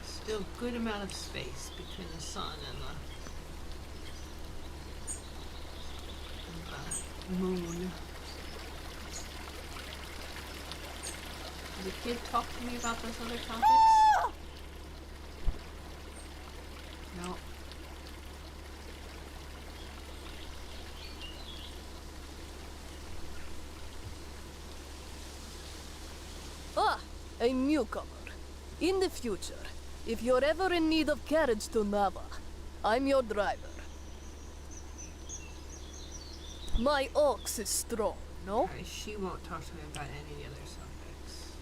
Still good amount of space between the sun and the moon. Did the kid talk to me about those other topics? No. Ah, a newcomer. In the future, if you're ever in need of carriage to Nava, I'm your driver. My ox is strong, no? Okay, she won't talk to me about any other subjects.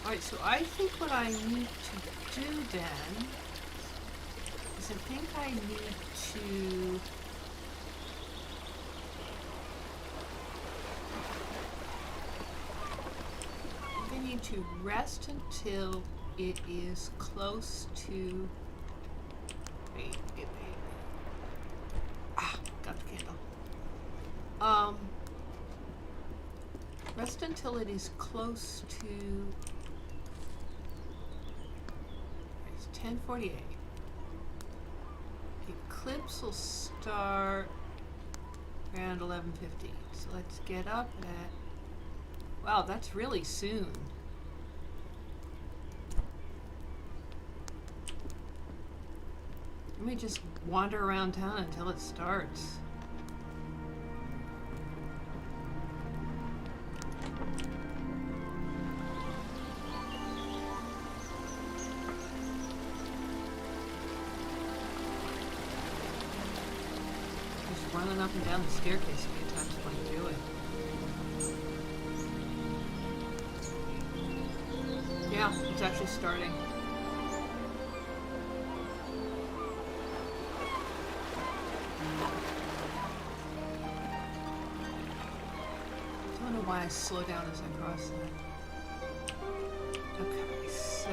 Alright, so I think what I need to do then is I think I need to rest until it is close to wait. Got the candle. Rest until it is close to it's 10:48. The eclipse will start around 11:50. So let's get up at wow, that's really soon. Let me just wander around town until it starts. Just running up and down the staircase a few times when you do it. Yeah, it's actually starting. I don't know why I slow down as I cross that. Okay, so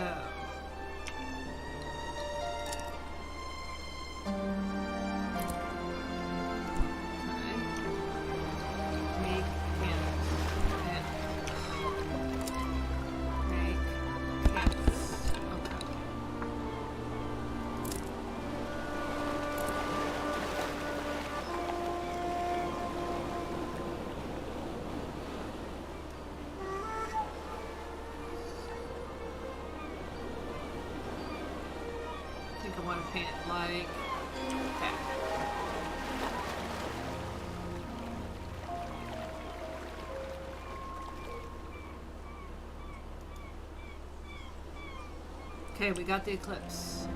make candles. Make candles. Okay. want to paint it like that. Okay, we got the eclipse.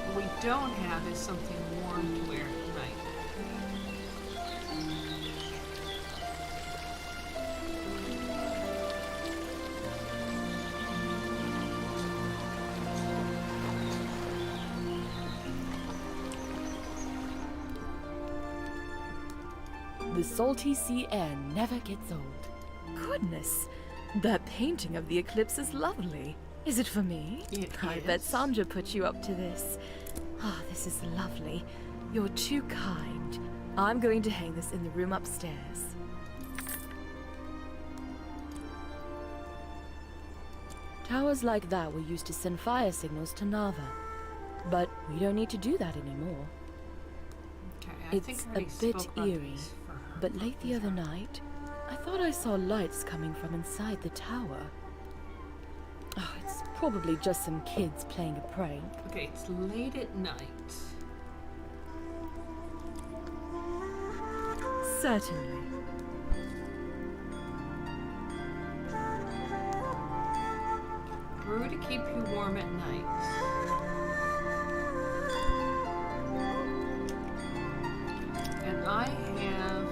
What we don't have is something warm to wear at night. The salty sea air never gets old. Goodness, that painting of the eclipse is lovely. Is it for me? I bet Sandra put you up to this. Ah, this is lovely. You're too kind. I'm going to hang this in the room upstairs. Towers like that were used to send fire signals to Nava. But we don't need to do that anymore. Okay, I think It's I a already bit spoke about eerie, these for her. but late the other night, I thought I saw lights coming from inside the tower. Oh, it's probably just some kids playing a prank. Okay, it's late at night. Certainly. Brew to keep you warm at night. And I have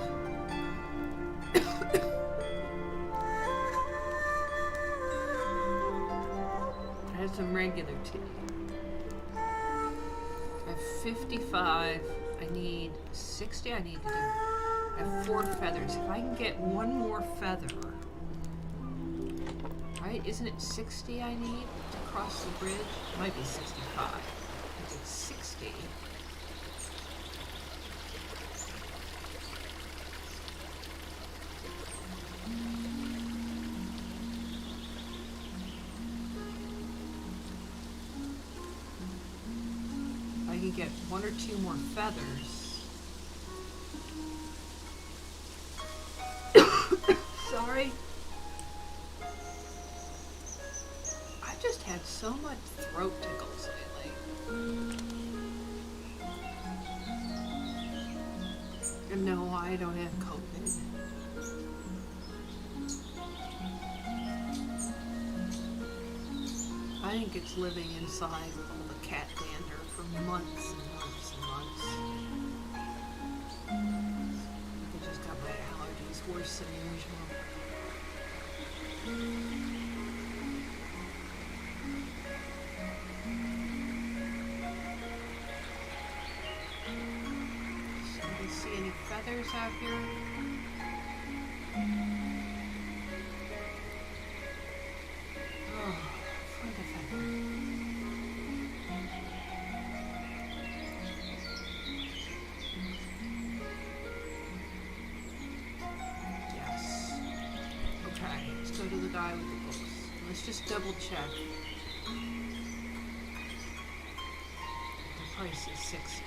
I have some regular tea. I have 55. I need 60. I need to do. I have 4 feathers. If I can get one more feather, right? Isn't it 60 I need to cross the bridge? It might be 65. If it's 60. I can get 1 or 2 more feathers. Sorry. I've just had so much throat tickles lately. And no, I don't have COVID. I think it's living inside with all the cat dander for months and months and months. I just got my allergies worse than usual. Somebody see any feathers out here? Oh, find a feather. Yes. Okay, let's go to the guy with the books. Let's just double check. The price is 60.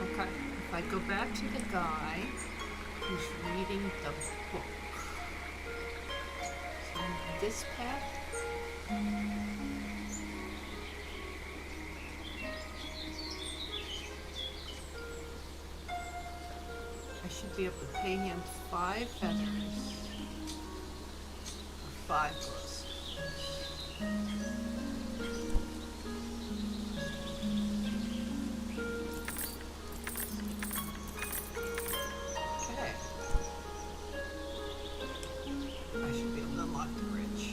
Okay, if I go back to the guy who's reading the book. So this path. I should be able to pay him 5 feathers for 5 books. Okay. I should be able to unlock the bridge.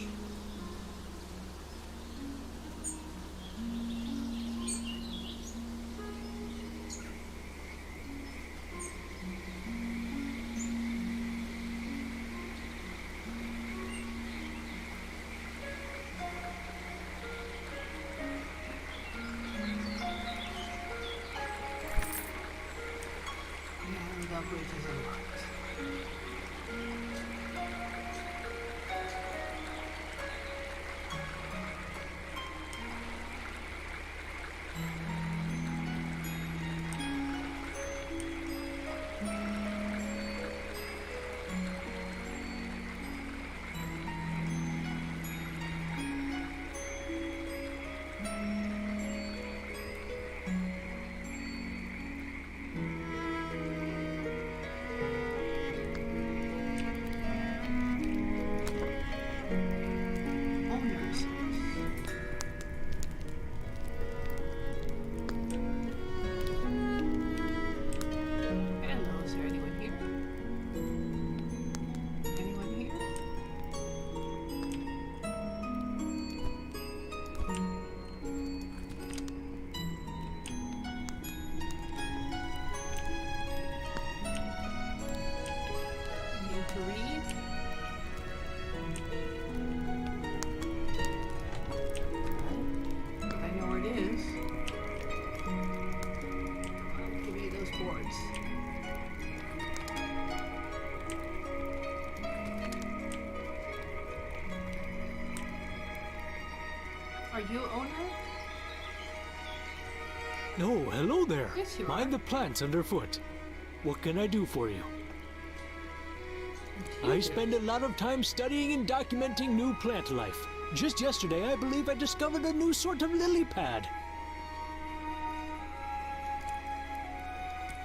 Are you owner? Oh, hello there. Yes, you Mind are. the plants underfoot. What can I do for you? I spend a lot of time studying and documenting new plant life. Just yesterday, I believe I discovered a new sort of lily pad.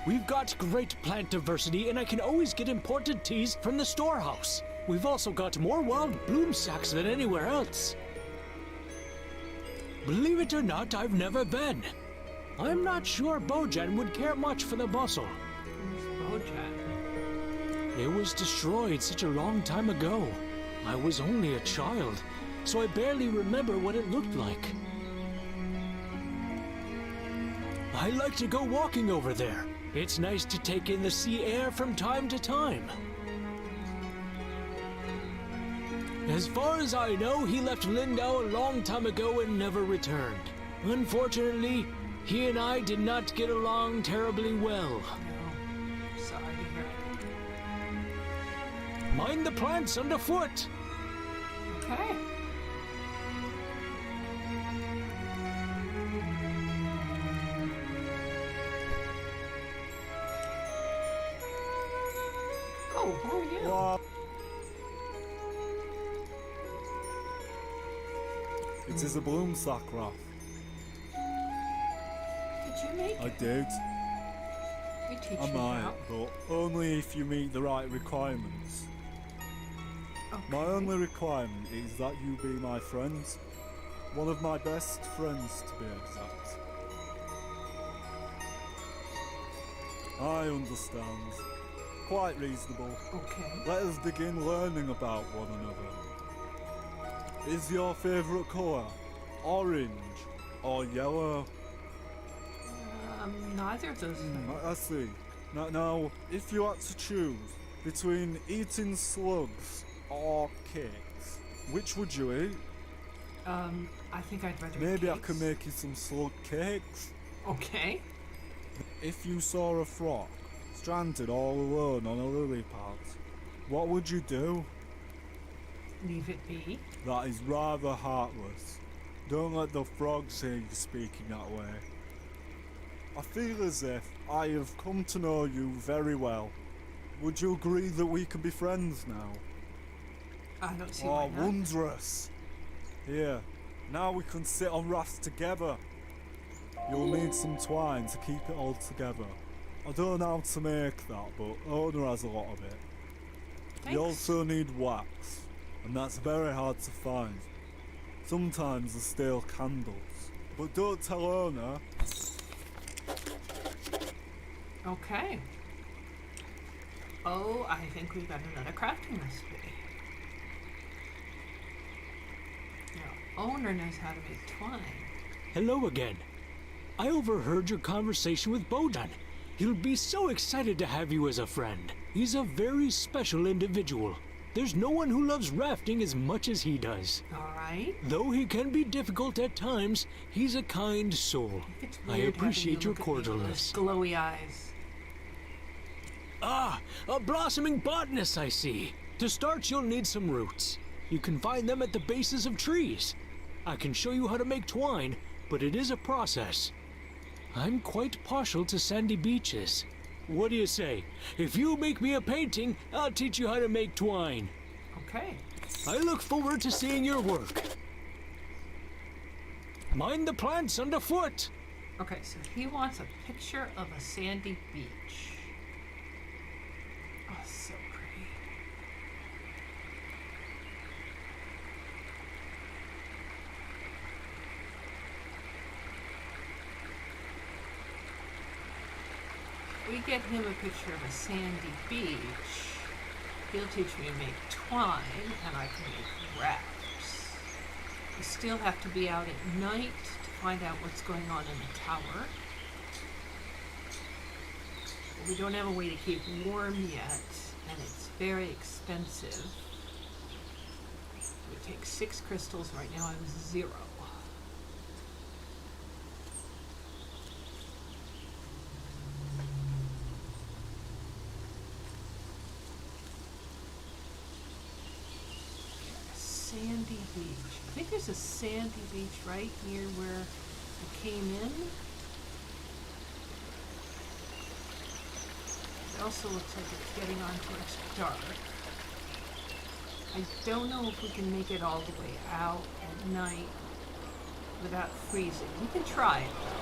We've got great plant diversity, and I can always get imported teas from the storehouse. We've also got more wild bloom sacks than anywhere else. Believe it or not, I've never been. I'm not sure Bojan would care much for the bustle. Who's Bojan? It was destroyed such a long time ago. I was only a child, so I barely remember what it looked like. I like to go walking over there. It's nice to take in the sea air from time to time. As far as I know, he left Lindau a long time ago and never returned. Unfortunately, he and I did not get along terribly well. No. Sorry to hear it. Mind the plants underfoot. Okay. Oh, who are you? What? It is a bloom sack, Raph. Did you make I it? did. You teach I me might, how. but only if you meet the right requirements. Okay. My only requirement is that you be my friend. One of my best friends, to be exact. I understand. Quite reasonable. Okay. Let us begin learning about one another. Is your favourite colour orange or yellow? Neither of those things. I see. Now, if you had to choose between eating slugs or cakes, which would you eat? I think I'd rather Maybe I cakes. can make you some slug cakes. Okay. If you saw a frog stranded all alone on a lily pad, what would you do? Leave it be. That is rather heartless. Don't let the frogs hear you speaking that way. I feel as if I have come to know you very well. Would you agree that we can be friends now? I don't see why not. Wondrous! Here, now we can sit on rafts together. You'll need some twine to keep it all together. I don't know how to make that, but Ona has a lot of it. Thanks. You also need wax, and that's very hard to find. Sometimes there's still candles, but don't tell Ona. Okay. Oh, I think we've got another crafting recipe. Now, owner knows how to make twine. Hello again. I overheard your conversation with Bojan. He'll be so excited to have you as a friend. He's a very special individual. There's no one who loves rafting as much as he does. All right. Though he can be difficult at times, he's a kind soul. It's I weird appreciate your having you look at me with cordialness. those glowy eyes. Ah, a blossoming botanist, I see. To start, you'll need some roots. You can find them at the bases of trees. I can show you how to make twine, but it is a process. I'm quite partial to sandy beaches. What do you say? If you make me a painting, I'll teach you how to make twine. Okay. I look forward to seeing your work. Mind the plants underfoot. Okay, so he wants a picture of a sandy beach. Oh, so pretty. We get him a picture of a sandy beach. He'll teach me to make twine, and I can make wraps. We still have to be out at night to find out what's going on in the tower. We don't have a way to keep warm yet, and it's very expensive. We take 6 crystals. Right now I have 0. Sandy beach. I think there's a sandy beach right near where I came in. It also looks like it's getting on towards dark. I don't know if we can make it all the way out at night without freezing. We can try it though.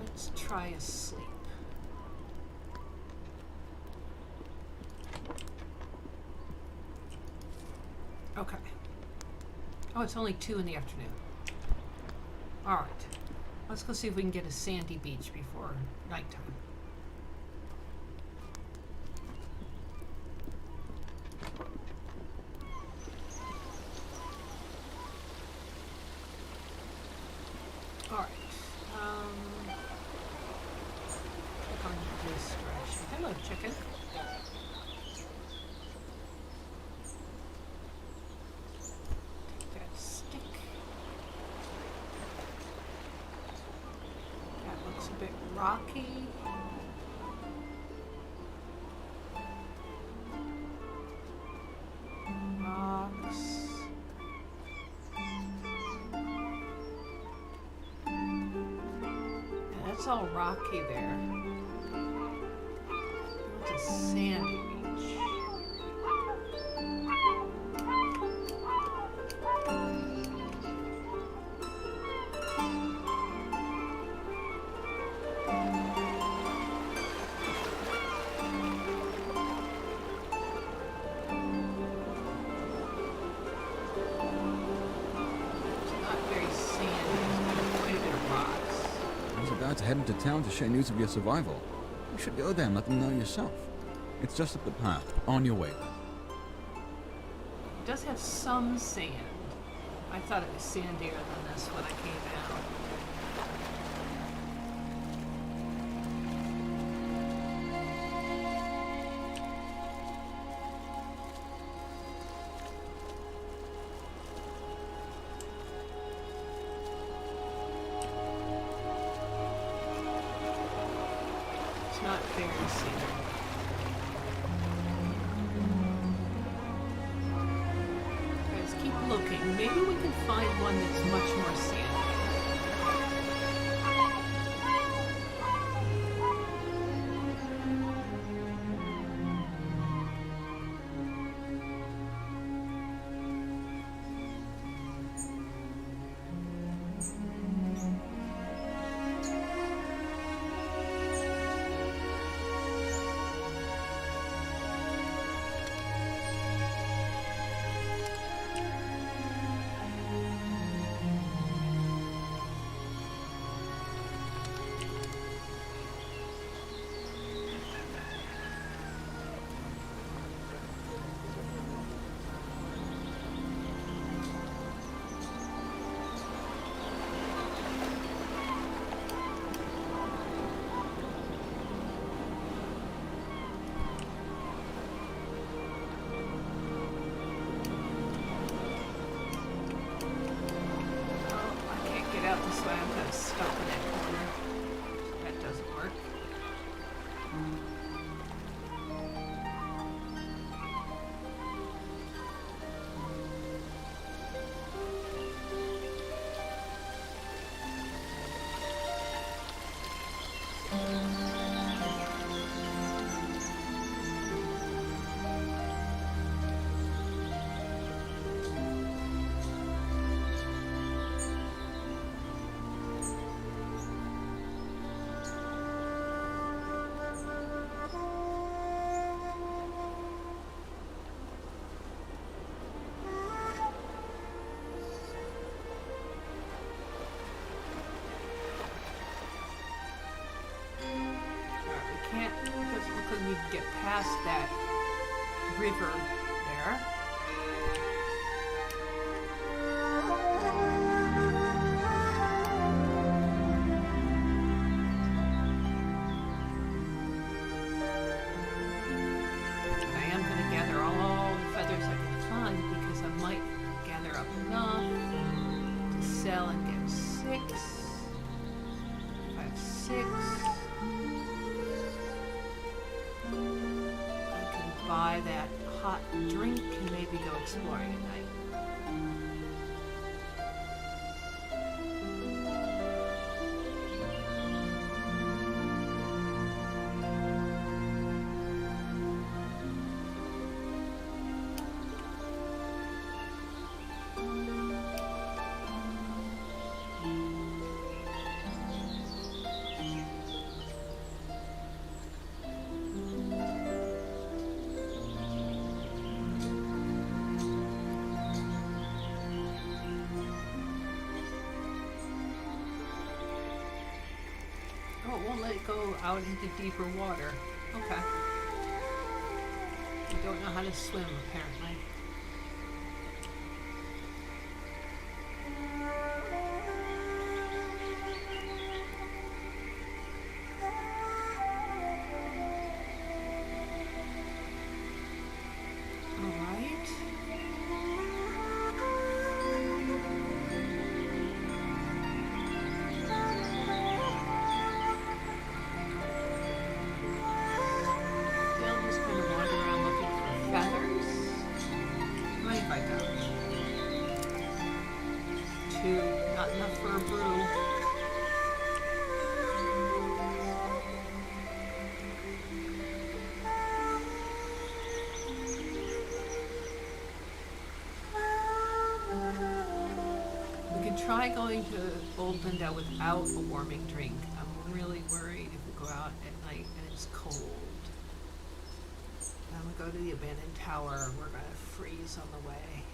Let's try a sleep. Okay. Oh, it's only 2 in the afternoon. Alright. Let's go see if we can get a sandy beach before nighttime. Alright. Click on this direction. Hello, chicken. Take that stick. That looks a bit rocky. Rocks. It's all rocky there. It's a sandy beach. It's not very sandy. There's quite a bit of rocks. I was about to head into town to share news of your survival. You should go there and let them know yourself. It's just up the path, on your way. It does have some sand. I thought it was sandier than this when I came out. It's not very sandy. Guys, keep looking. Maybe we can find one that's much more sandy. Out this way, I'm kind of stuck in that corner. That doesn't work. We can get past that river there. And I am going to gather all the feathers I can find because I might gather up enough to sell and get 6. If I have 6. buy that hot drink and maybe go exploring at night. Oh, it won't let it go out into deeper water. Okay. You don't know how to swim, apparently. Not enough for a brew. We could try going to Old Linda without a warming drink. I'm really worried if we go out at night and it's cold. Then we go to the abandoned tower, we're gonna freeze on the way.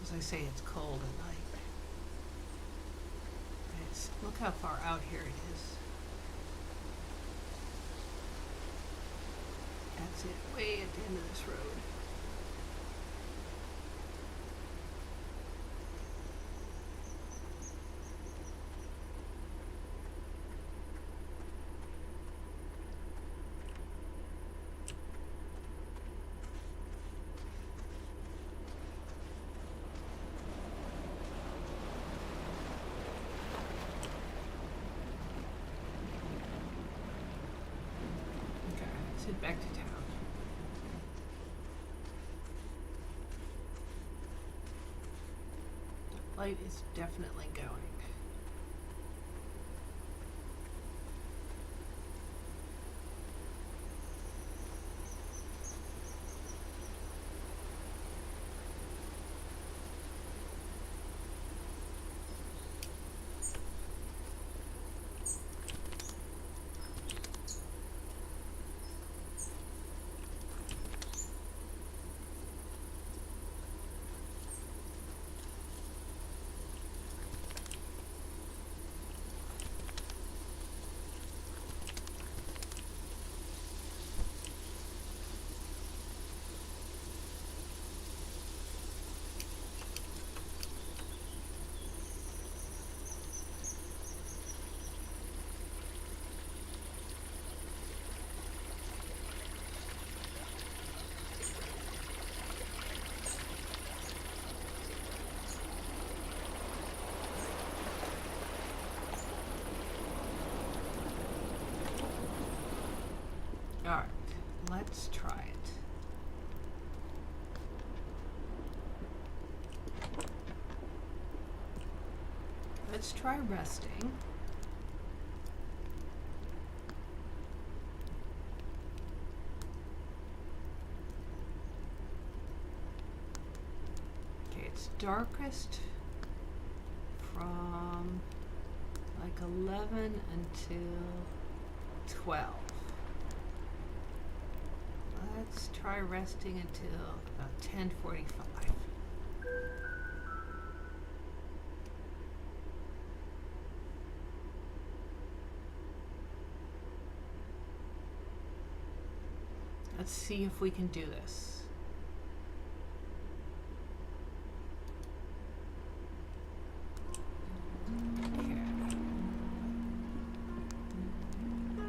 As I say, it's cold at night. Look how far out here it is. That's it, way at the end of this road. Let's head back to town. The light is definitely going. Alright, let's try it. Let's try resting. Okay, it's darkest from like 11 until 12. Let's try resting until about 10:45. Let's see if we can do this. Okay. A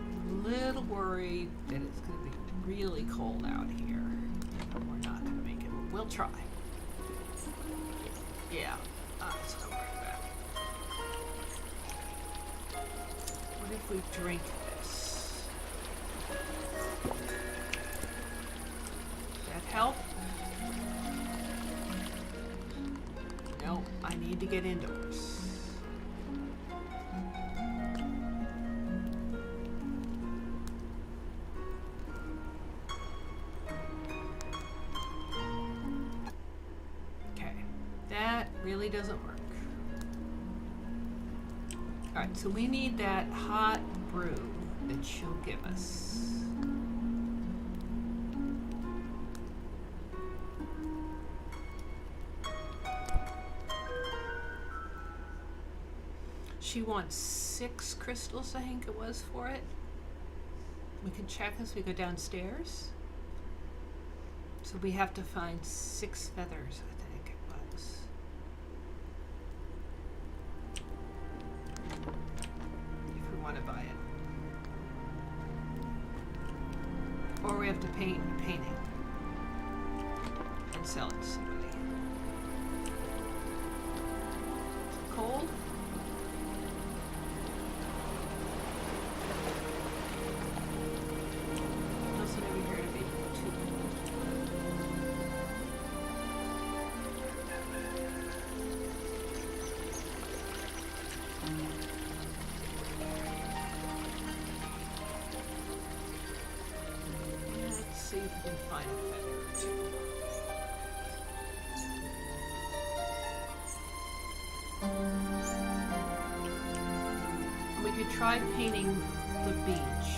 little worried that it's going to be really cold out here. We're not going to make it. We'll try. Yeah, it's not worry about it. What if we drink this? to get indoors. Okay, that really doesn't work. Alright, so we need that hot brew that she'll give us. She wants 6 crystals, I think it was, for it. We can check as we go downstairs. So we have to find 6 feathers, I think it was. If we want to buy it. Or we have to paint a painting and sell it to somebody. Is it cold? Doesn't appear to be too cold. Let's see if we can find a feather or two. We could try painting the beach.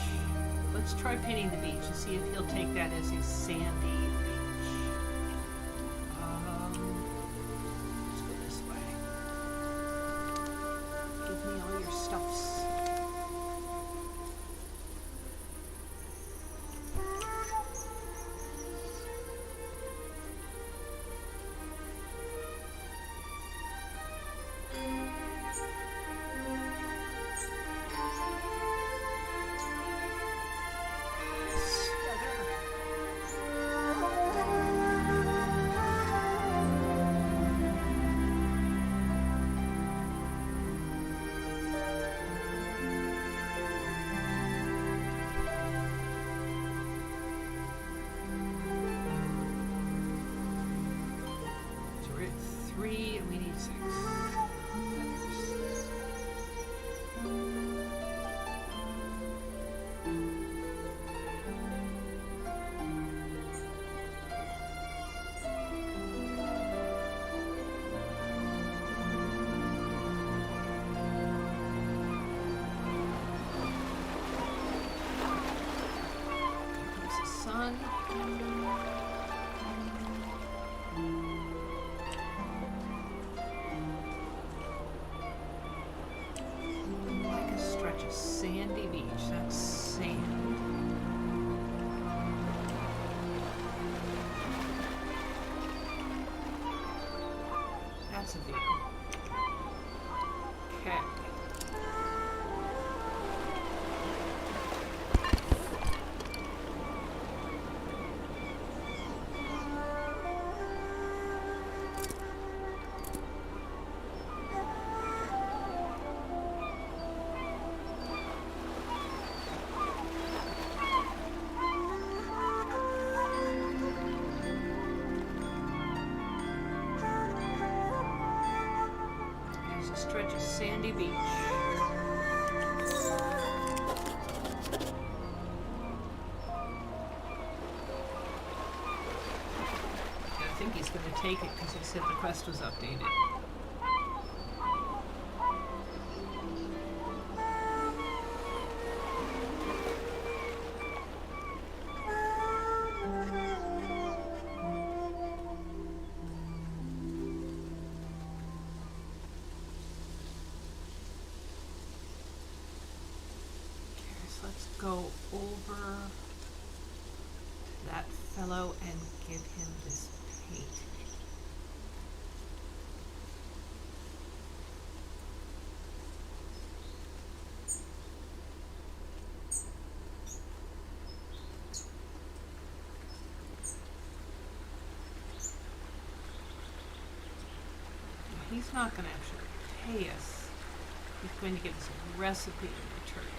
Let's try painting the beach and see if he'll take that as a sandy beach. Let's go this way. Give me all your stuffs. So we're at 3 and we need 6. There's the sun. Like a stretch of sandy beach. That's sand. That's a view. Okay. There's a stretch of sandy beach. I think he's going to take it because he said the quest was updated. Okay, so let's go over to that fellow and give him this paint. He's not going to actually pay us. He's going to give us a recipe in return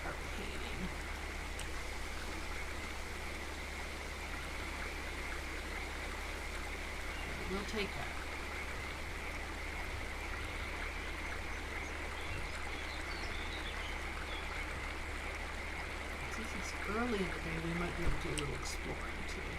for our painting. We'll take that. Since it's early in the day, we might be able to do a little exploring too.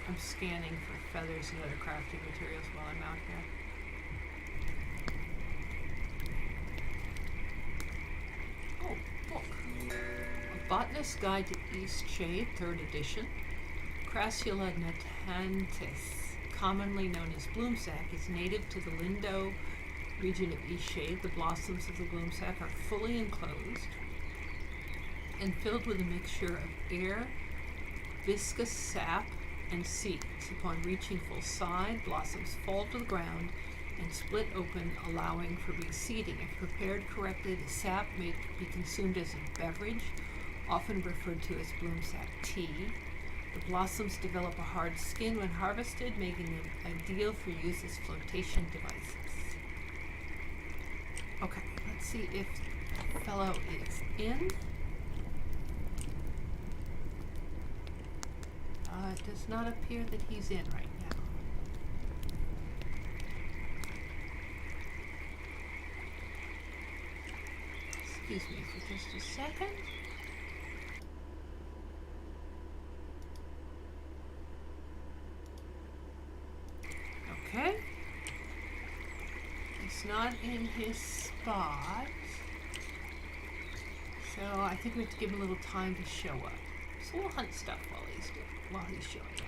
I'm scanning for feathers and other crafting materials while I'm out here. Oh, book. A Botanist's Guide to Eastshade, 3rd edition. Crassula natantis, commonly known as bloomsack, is native to the Lindo region of Eastshade. The blossoms of the bloomsack are fully enclosed and filled with a mixture of air, viscous sap, and seeds. Upon reaching full side, blossoms fall to the ground and split open, allowing for reseeding. If prepared correctly, the sap may be consumed as a beverage, often referred to as bloomsack tea. The blossoms develop a hard skin when harvested, making them ideal for use as flotation devices. Okay, let's see if the fellow is in. It does not appear that he's in right now. Excuse me for just a second. Okay. He's not in his spot. So I think we have to give him a little time to show up. So we'll hunt stuff while he's showing up.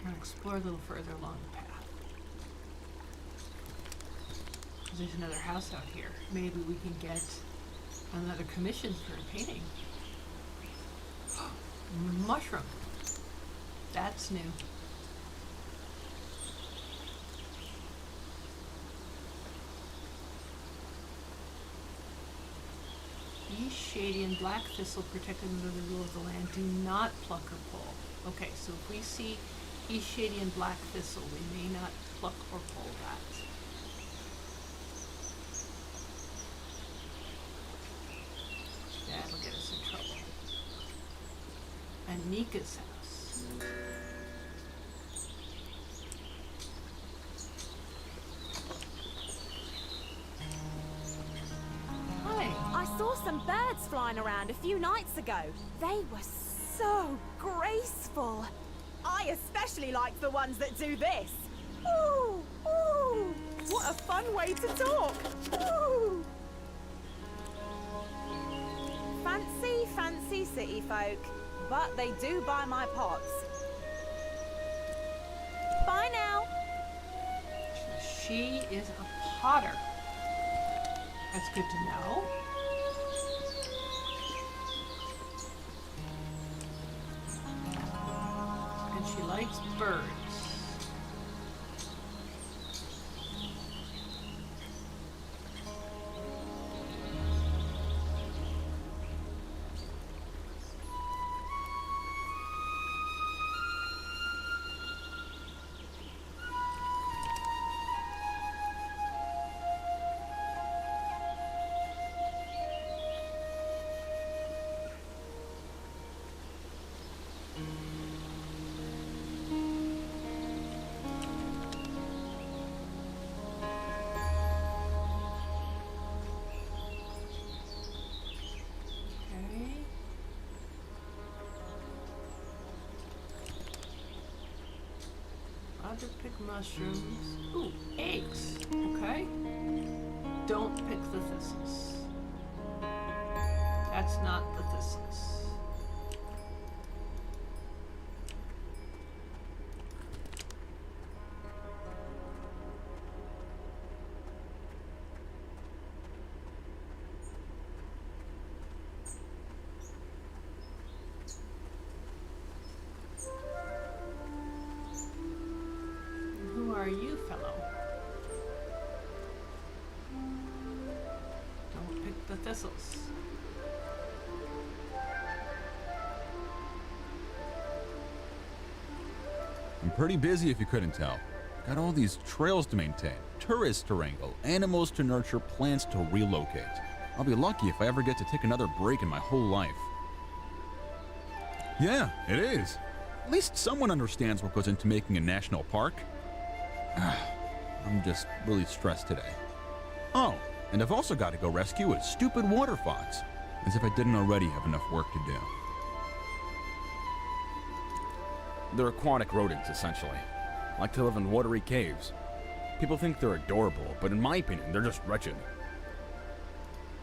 I'll explore a little further along the path. There's another house out here. Maybe we can get another commission for a painting. Mushroom. That's new. Eastshadian black thistle protected under the rule of the land. Do not pluck or pull. Okay, so if we see Eastshadian black thistle, we may not pluck or pull that. That'll get us in trouble. Anika's house. I saw some birds flying around a few nights ago. They were so graceful. I especially like the ones that do this. Ooh, ooh, what a fun way to talk. Ooh. Fancy city folk, but they do buy my pots. Bye now. She is a potter. That's good to know. And she likes birds. To pick mushrooms. Ooh, eggs. Okay. Don't pick the thistles. That's not the thistles. Are you, fellow? Don't pick the thistles. I'm pretty busy if you couldn't tell. Got all these trails to maintain, tourists to wrangle, animals to nurture, plants to relocate. I'll be lucky if I ever get to take another break in my whole life. Yeah, it is. At least someone understands what goes into making a national park. I'm just really stressed today. Oh, and I've also got to go rescue a stupid water fox. As if I didn't already have enough work to do. They're aquatic rodents, essentially. Like to live in watery caves. People think they're adorable, but in my opinion, they're just wretched.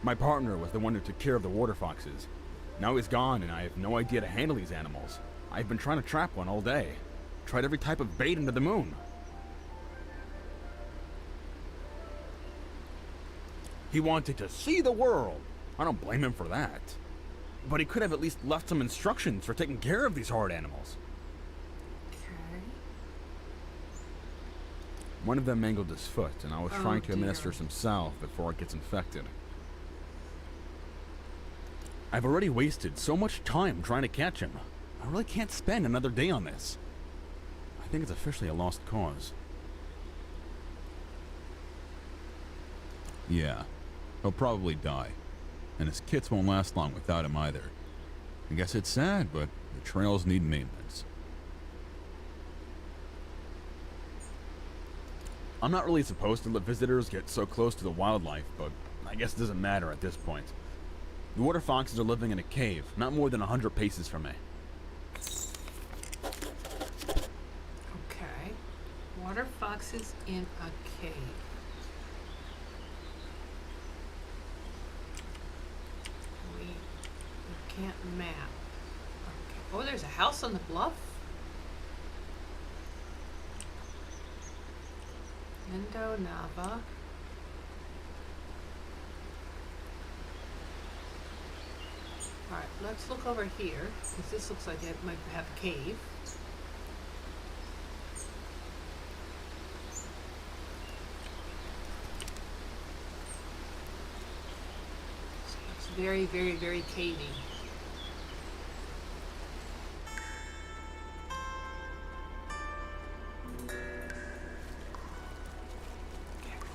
My partner was the one who took care of the water foxes. Now he's gone, and I have no idea to handle these animals. I've been trying to trap one all day. Tried every type of bait under the moon. He wanted to see the world. I don't blame him for that. But he could have at least left some instructions for taking care of these hard animals. Okay. One of them mangled his foot, and I was trying to administer some salve before it gets infected. I've already wasted so much time trying to catch him. I really can't spend another day on this. I think it's officially a lost cause. Yeah, he'll probably die. And his kits won't last long without him either. I guess it's sad, but the trails need maintenance. I'm not really supposed to let visitors get so close to the wildlife, but I guess it doesn't matter at this point. The water foxes are living in a cave, not more than 100 paces from me. Okay. Water foxes in a cave. We can't map. Okay. Oh, there's a house on the bluff. Lindo, Nava. Alright, let's look over here, because this looks like it might have a cave. It's very, very, very cavey.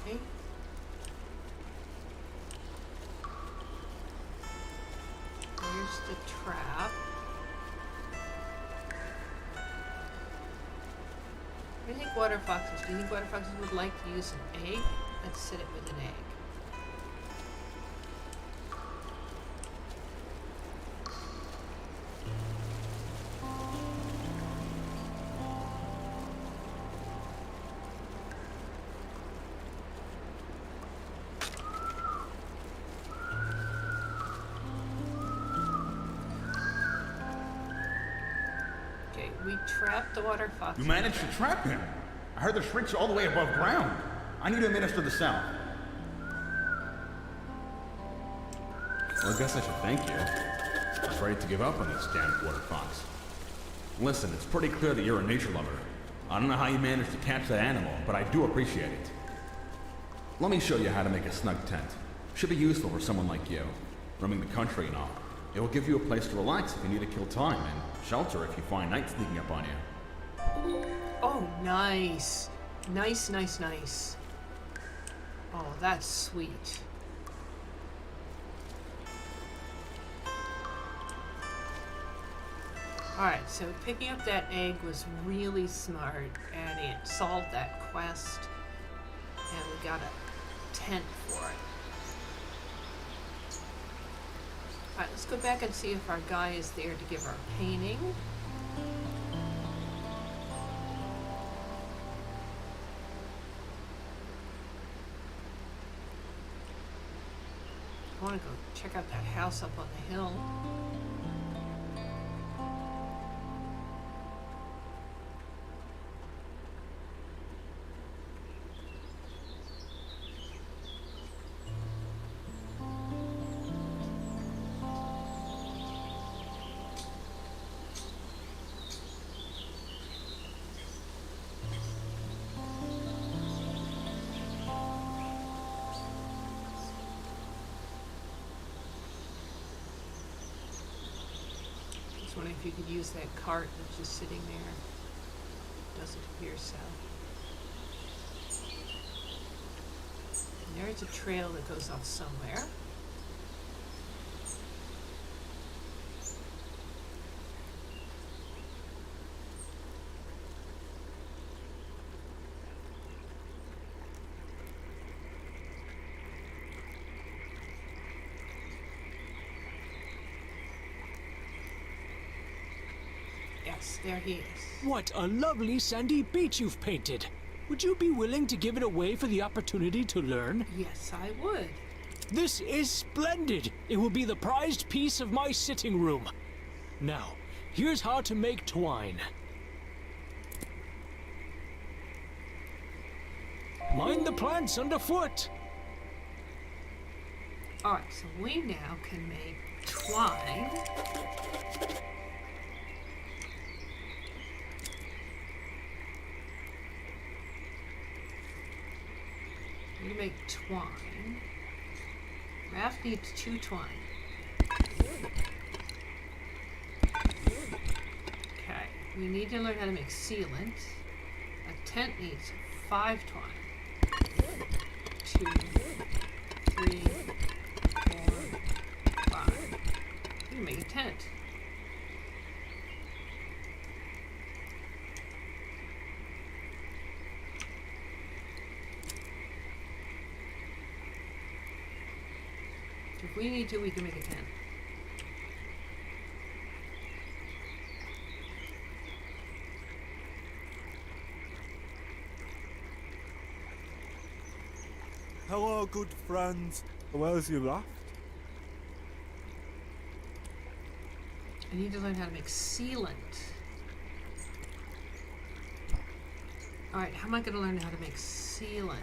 Okay. There's the trap. What do you think water foxes? Do you think water foxes would like to use an egg? Let's set it with an egg. We trapped the water fox. You managed to trap him. I heard the shrieks all the way above ground. I need to administer the salve. Well, I guess I should thank you. I was ready to give up on this damned water fox. Listen, it's pretty clear that you're a nature lover. I don't know how you managed to catch that animal, but I do appreciate it. Let me show you how to make a snug tent. Should be useful for someone like you, roaming the country and all. It will give you a place to relax if you need to kill time, and shelter if you find night sneaking up on you. Oh, nice. Nice, nice, nice. Oh, that's sweet. Alright, so picking up that egg was really smart, and it solved that quest, and we got a tent for it. Alright, let's go back and see if our guy is there to give our painting. I want to go check out that house up on the hill. If you could use that cart that's just sitting there Doesn't appear so. And there's a trail that goes off somewhere. Yes, there he is. What a lovely sandy beach you've painted. Would you be willing to give it away for the opportunity to learn? Yes, I would. This is splendid. It will be the prized piece of my sitting room. Now, here's how to make twine. Mind the plants underfoot. Alright, so we now can make twine. We make twine. Raft needs 2 twine. Okay, we need to learn how to make sealant. A tent needs 5 twine. 2, 3, 4, 5. We can make a tent. If we need to, we can make a tent. Hello, good friends. Where's your raft? I need to learn how to make sealant. Alright, how am I going to learn how to make sealant?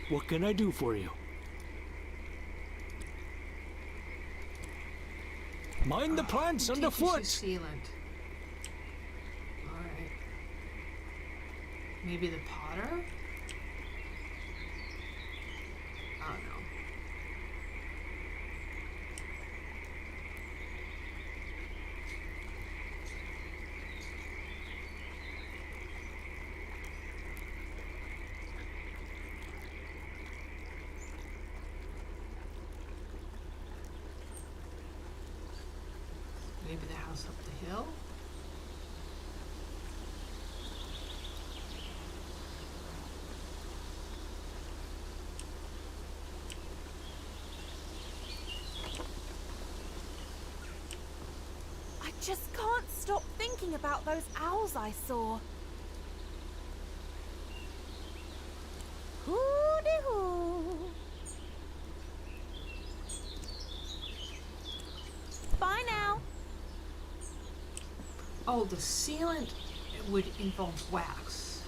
What can I do for you? Mind the plants Who underfoot. teaches you sealant? Alright. Maybe the potter? I don't know. Maybe the house up the hill? I just can't stop thinking about those owls I saw. Hoo-dee-hoo. Bye now. Oh, the sealant would involve wax.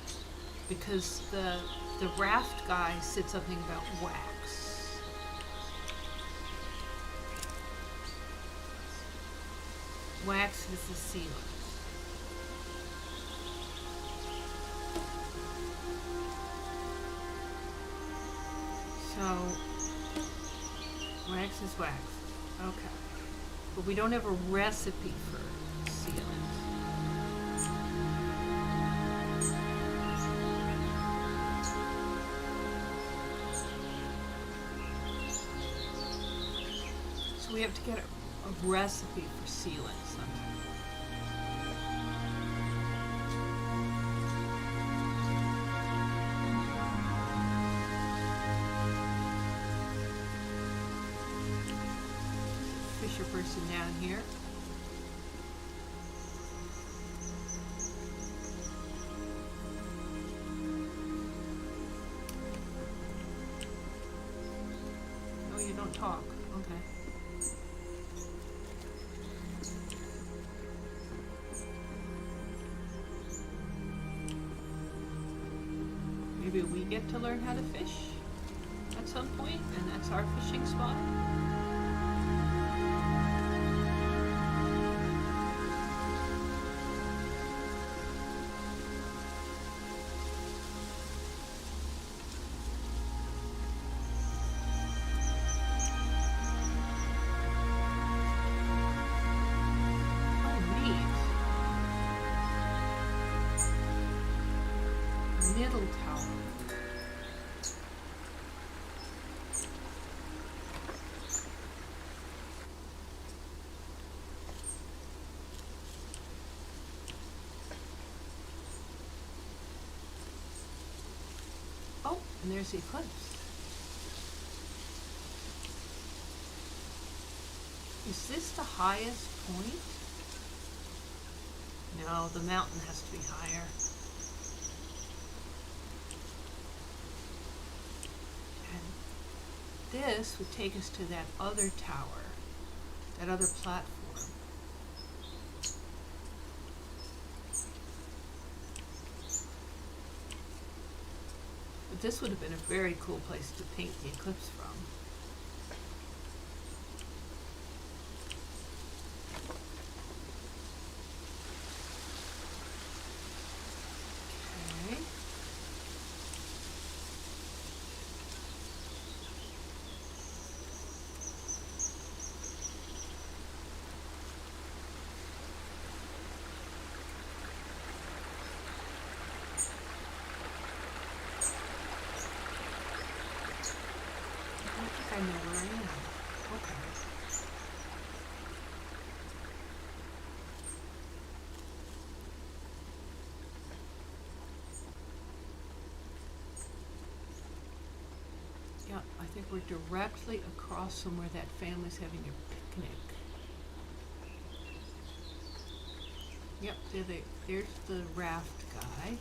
Because the raft guy said something about wax. Wax is the sealant. So, wax is wax. Okay. But we don't have a recipe for sealant. So we have to get a recipe for sealant sometime. Fisher person down here. Oh, you don't talk. Okay. Maybe we get to learn how to fish at some point, and that's our fishing spot. middle tower. Oh, and there's the eclipse. Is this the highest point? No, the mountain has to be higher. And this would take us to that other tower, that other platform. But this would have been a very cool place to paint the eclipse from. I know where I am. Okay. Yeah, I think we're directly across from where that family's having a picnic. Yep, there's the raft guy.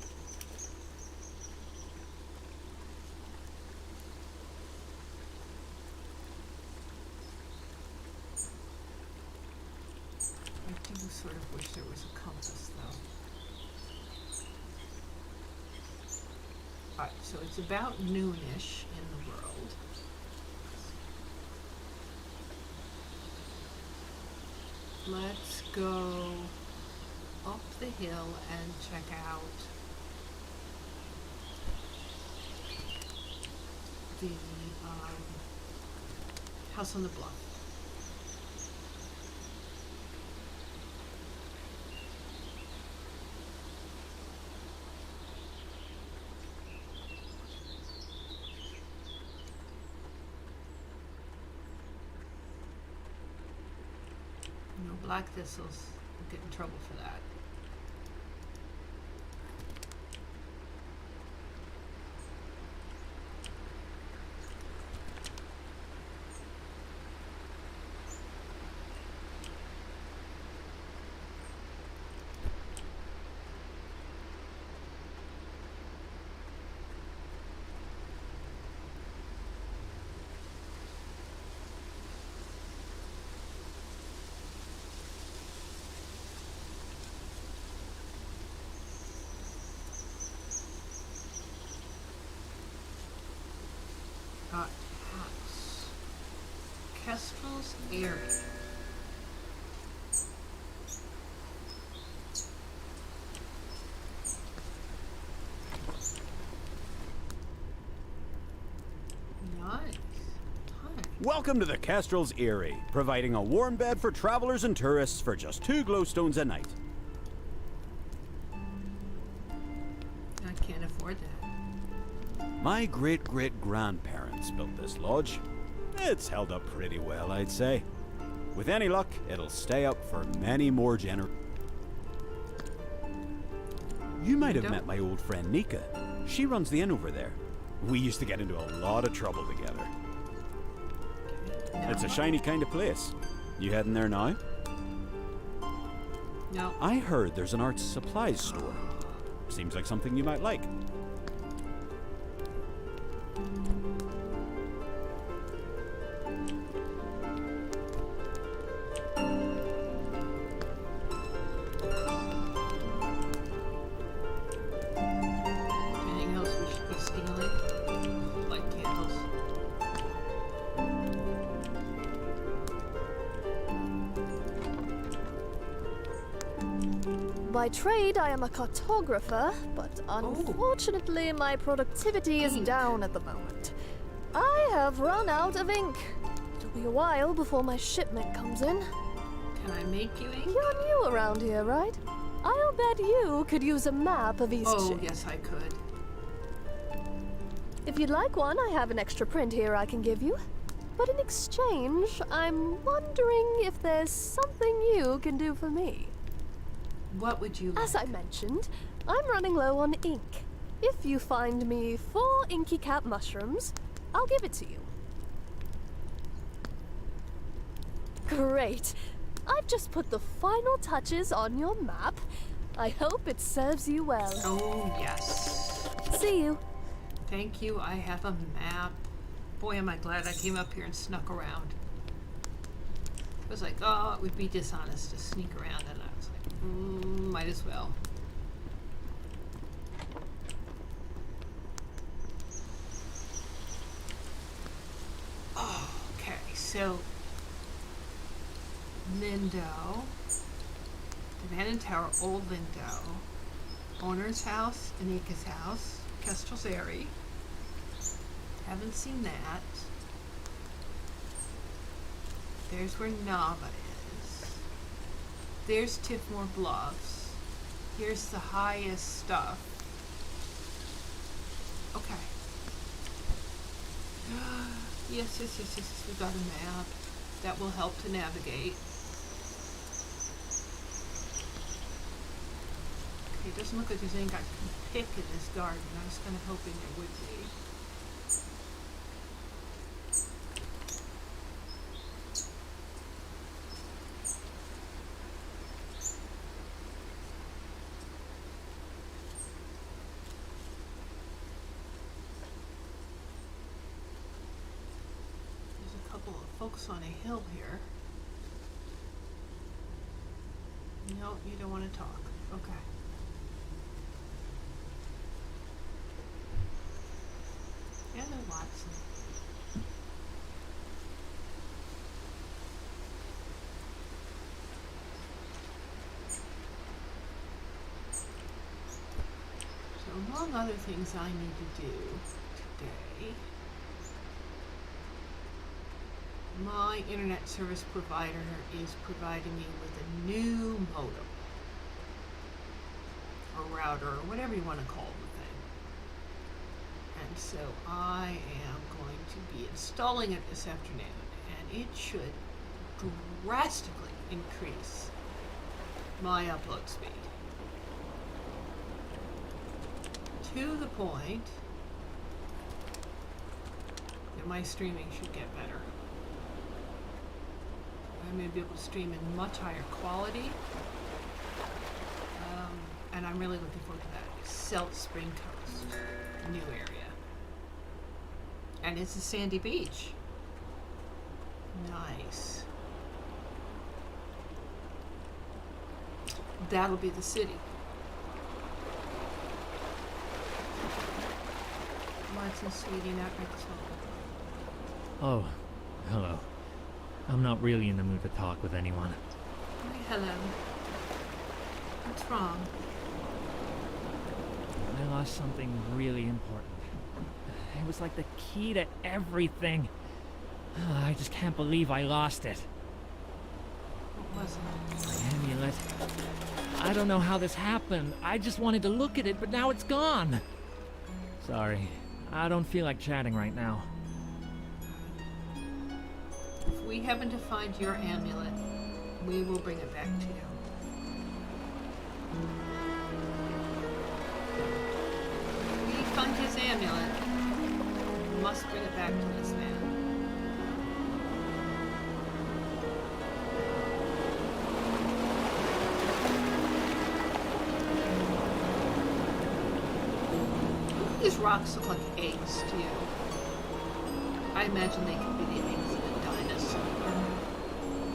I do sort of wish there was a compass, though. Alright, so it's about noonish in the world. Let's go up the hill and check out the house on the bluff. No black thistles. We'll get in trouble for that. House. Kestrel's Area. Nice. Welcome to the Kestrel's Eyrie, providing a warm bed for travelers and tourists for just 2 glowstones a night. I can't afford that. My great-great-grandparents built this lodge. It's held up pretty well, I'd say. With any luck, it'll stay up for many more generations. You might have met my old friend Nika. She runs the inn over there. We used to get into a lot of trouble together. It's a shiny kind of place. You heading there now? No. I heard there's an arts supplies store. Seems like something you might like. Anything else we should be stealing? Like candles. By trade, I am a cartographer, but unfortunately my productivity is down at the moment. I have run out of ink. It'll be a while before my shipment comes in. Can I make you ink? You're new around here, right? I'll bet you could use a map of Eastshade. Oh, yes, I could. If you'd like one, I have an extra print here I can give you. But in exchange, I'm wondering if there's something you can do for me. What would you like? As I mentioned, I'm running low on ink. If you find me 4 inky cap mushrooms, I'll give it to you. Great. I've just put the final touches on your map. I hope it serves you well. Oh, yes. See you. Thank you. I have a map. Boy, am I glad I came up here and snuck around. I was like, oh, it would be dishonest to sneak around, and I was like, might as well. Oh, okay, so Lindo, abandoned tower, old Lindo, owner's house, Anika's house, Kestrel's Airy. Haven't seen that. There's where Nava is. There's Tiffmore Bluffs. Here's the highest stuff. Okay. Yes, we got a map. That will help to navigate. Okay, it doesn't look like there's anything I can pick in this garden. I was kind of hoping there would be. Folks on a hill here. No, you don't want to talk. Okay. Yeah, no, Watson. So among other things I need to do today, my internet service provider is providing me with a new modem, or router, or whatever you want to call the thing. And so I am going to be installing it this afternoon, and it should drastically increase my upload speed. To the point that my streaming should get better. I'm going to be able to stream in much higher quality, and I'm really looking forward to that. Salt Spring Coast, new area, and it's a sandy beach. Nice. That'll be the city. Watson, sweetie, not next home. Oh, hello. I'm not really in the mood to talk with anyone. Hello. What's wrong? I lost something really important. It was like the key to everything. I just can't believe I lost it. What was it? My amulet. I don't know how this happened. I just wanted to look at it, but now it's gone. Sorry. I don't feel like chatting right now. If we happen to find your amulet, we will bring it back to you. If we find his amulet, we must bring it back to this man. These rocks look like eggs to you. I imagine they could be the eggs of a dinosaur.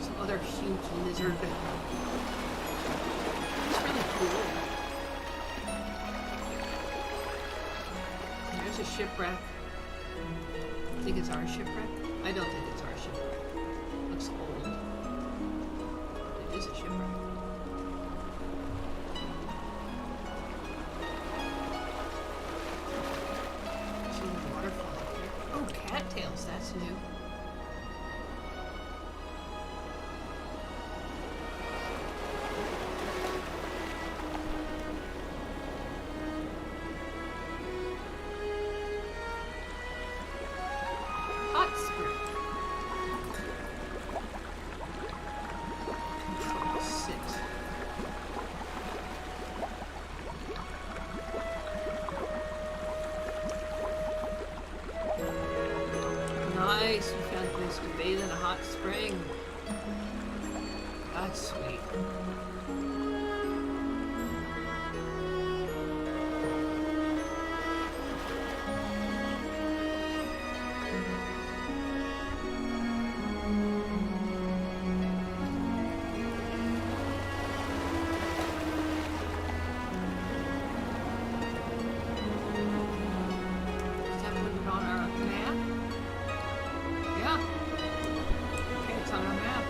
Some other huge lizard. It's really cool. There's a shipwreck. I think it's our shipwreck. I don't think it's our shipwreck. Looks old. It is a shipwreck. Oh, cattails, that's new. place to bathe in a hot spring. That's sweet. Does that put it on our map? Yeah. Okay, it's on our map.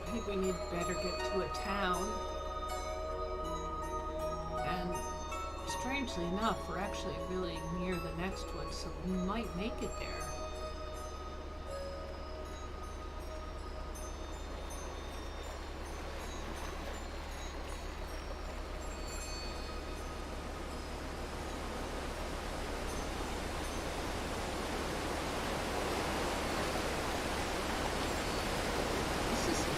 I think we need better get to a town. And strangely enough, we're actually really near the next one, so we might make it there. This is neat.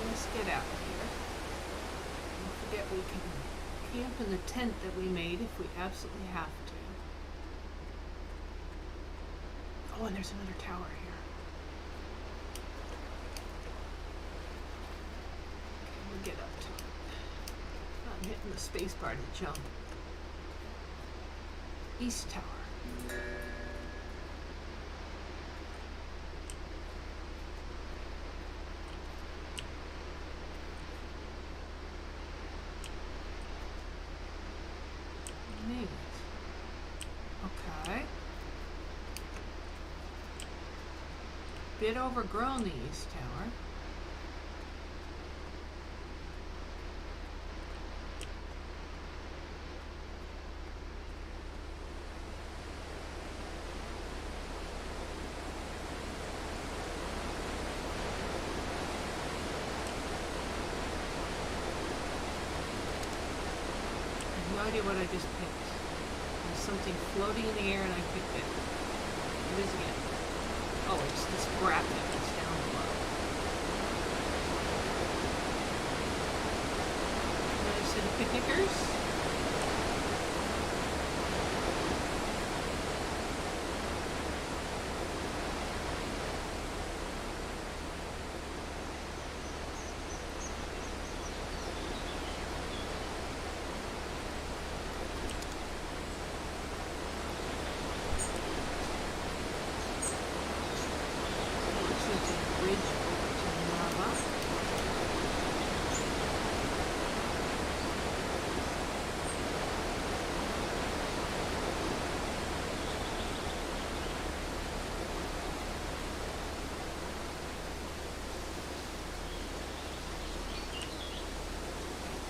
Let's get out of here. Don't forget we can camp in the tent that we made if we absolutely have to. Oh, and there's another tower here. Okay, we'll get up to it. I'm hitting the space bar to jump. East Tower. Neat. Okay. Bit overgrown, the East Tower. I have no idea what I just picked. There's something floating in the air and I picked it. What is it again? Oh, it's this bracket that's down below. Another set of picnickers. Looks like a bridge over to Nava.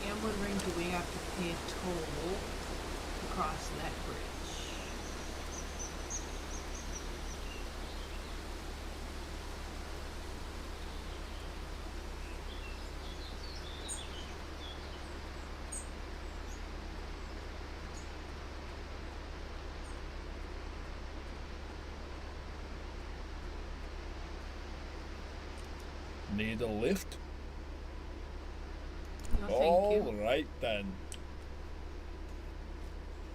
I'm wondering, do we have to pay a toll to cross that bridge? Need a lift? No, thank you. All right then.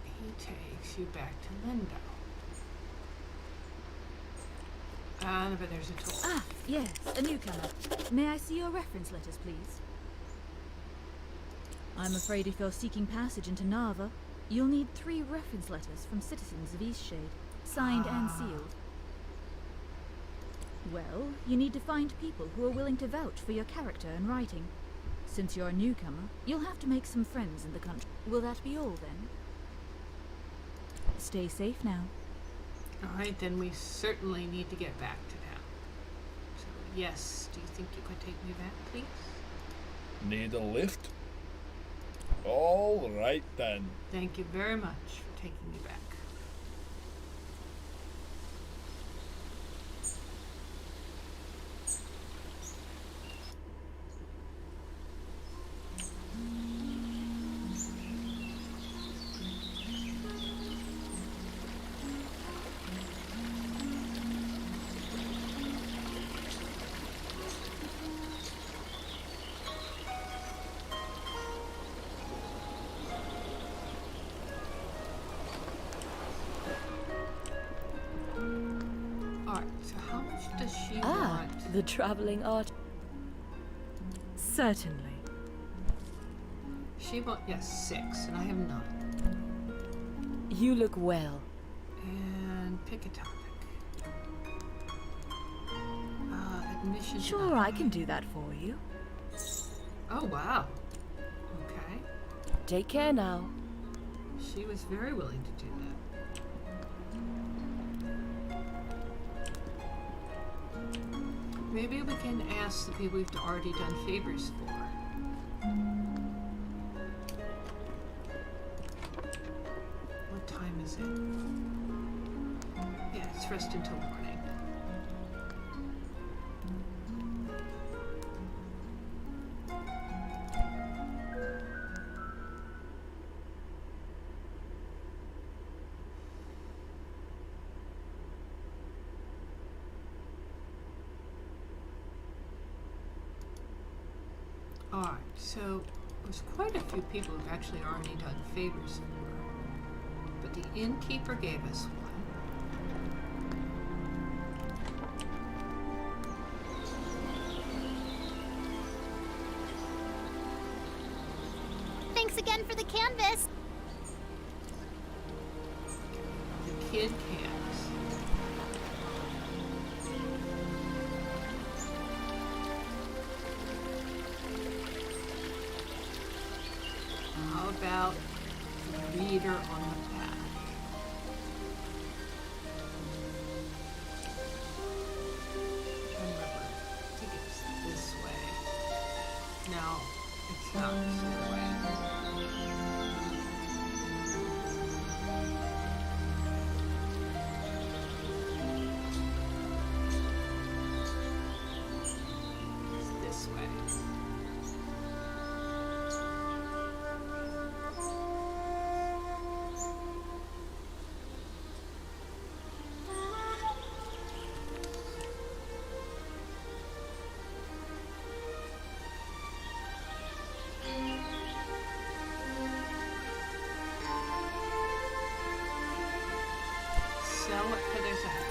He takes you back to Lindo. But there's a toll. Ah, yes, a newcomer. May I see your reference letters, please? I'm afraid if you're seeking passage into Narva, you'll need 3 reference letters from citizens of Eastshade, signed and sealed. Well, you need to find people who are willing to vouch for your character and writing. Since you're a newcomer, you'll have to make some friends in the country. Will that be all, then? Stay safe now. Alright, then we certainly need to get back to town. So, yes, do you think you could take me back, please? Need a lift? All right then. Thank you very much for taking me back. Does she want? The traveling art. Certainly. She wants, yes, 6, and I have 9. You look well. And pick a topic. Admission. Sure, I can do that for you. Oh, wow. Okay. Take care now. She was very willing to do that. Maybe we can ask the people we've already done favors for. What time is it? Yeah, it's rest until morning. Alright, so there's quite a few people who've actually already done favors for her. But the innkeeper gave us one. Thanks again for the canvas. The kid canvas. How about the reader on the path? Remember, I think it's this way. No, it's not this way. It's this way. Sell it for their side.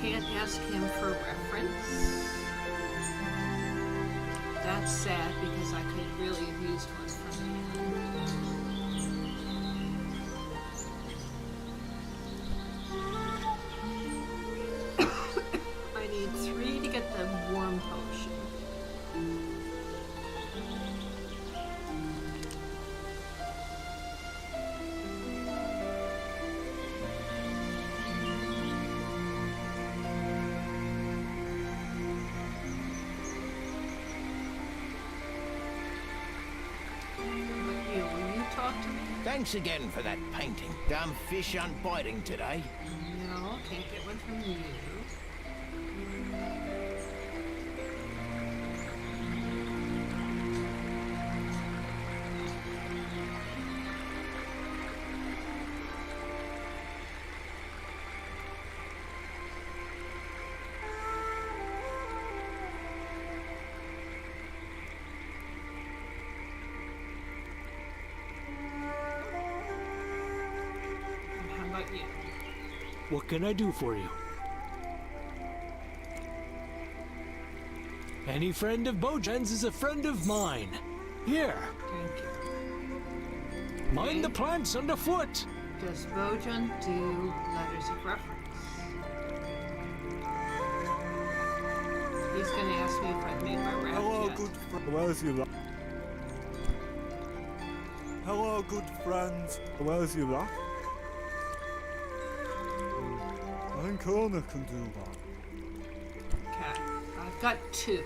Can't ask him for reference. That's sad because I could really have used one from him. I need 3 to get the warm potion. Thanks again for that painting. Damn fish aren't biting today. No, can't get one from you. What can I do for you? Any friend of Bojan's is a friend of mine. Here. Thank you. Mind the plants underfoot. Does Bojan do letters of reference? He's going to ask me if I've made my raft Hello, yet. good friend. Where's your raft? Hello, good friends. Where's your raft? I think Ona can do that. Okay, I've got 2.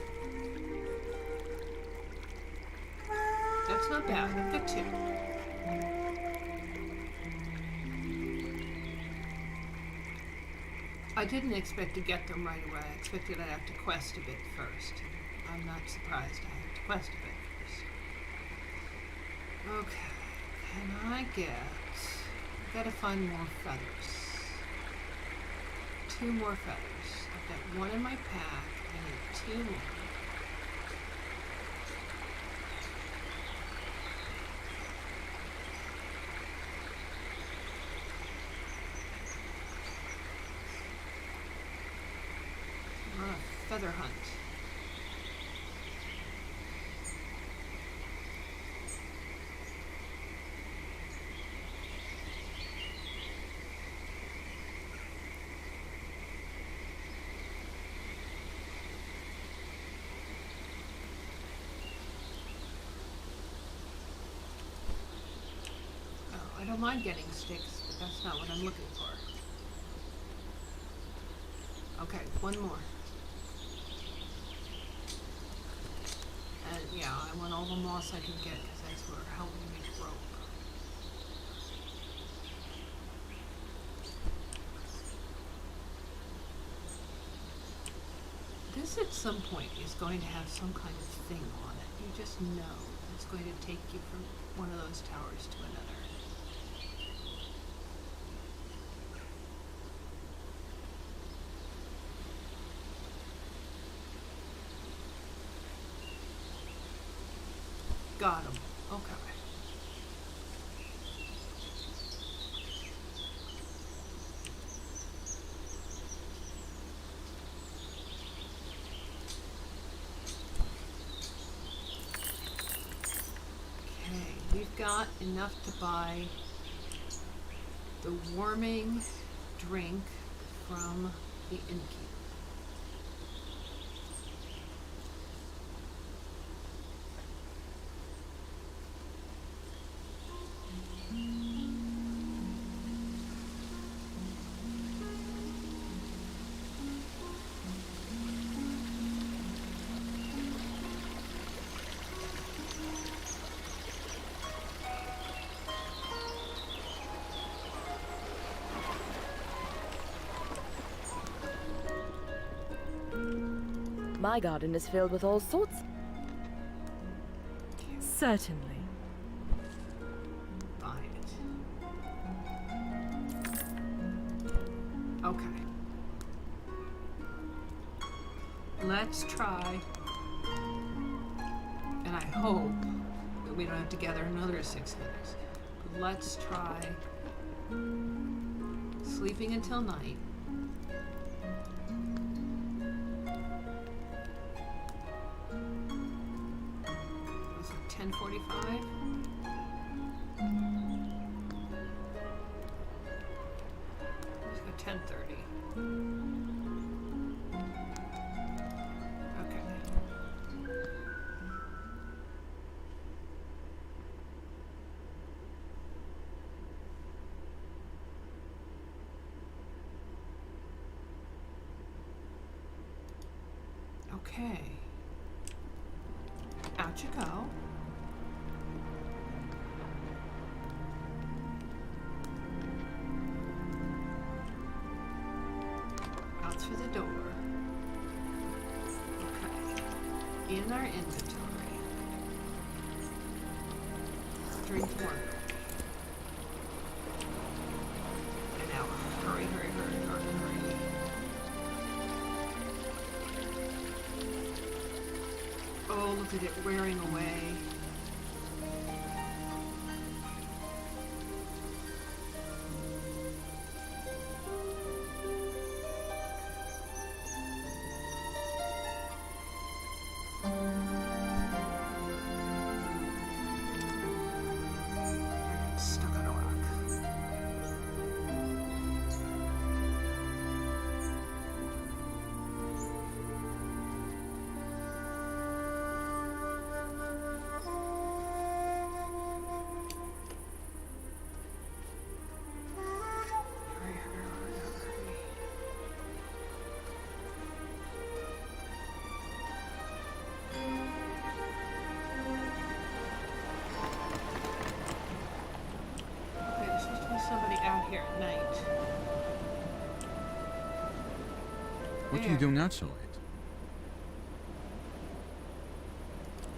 That's not bad. I've got 2. I didn't expect to get them right away. I expected I'd have to quest a bit first. I'm not surprised I have to quest a bit first. Okay, can I get... I've got to find more feathers. 2 more feathers. I've got 1 in my pack. I need 2 more. Feather hunt. Oh, I don't mind getting sticks, but that's not what I'm looking for. Okay, 1 more. And yeah, I want all the moss I can get because that's where helping me make rope. This at some point is going to have some kind of thing on it. You just know it's going to take you from one of those towers to another. Got him. Okay. Okay, we've got enough to buy the warming drink from the innkeeper. My garden is filled with all sorts. Certainly. Buy it. Okay. Let's try. And I hope that we don't have to gather another 6 minutes. But let's try sleeping until night. Was it 10:45? Let's go 10:30. Okay. Okay. Out you go. Out through the door. Okay. In our inventory. Drink more. And now hurry, hurry, hurry, hurry, hurry. Oh, look at it wearing away. somebody out here at night. What are you doing outside?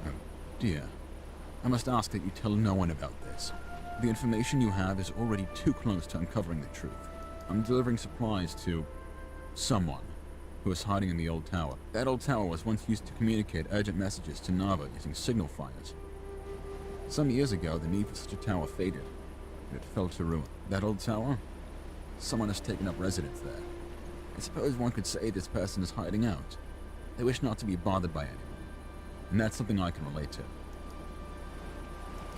Oh, dear. I must ask that you tell no one about this. The information you have is already too close to uncovering the truth. I'm delivering supplies to someone who is hiding in the old tower. That old tower was once used to communicate urgent messages to Nava using signal fires. Some years ago, the need for such a tower faded, and it fell to ruin. That old tower? Someone has taken up residence there. I suppose one could say this person is hiding out. They wish not to be bothered by anyone, and that's something I can relate to.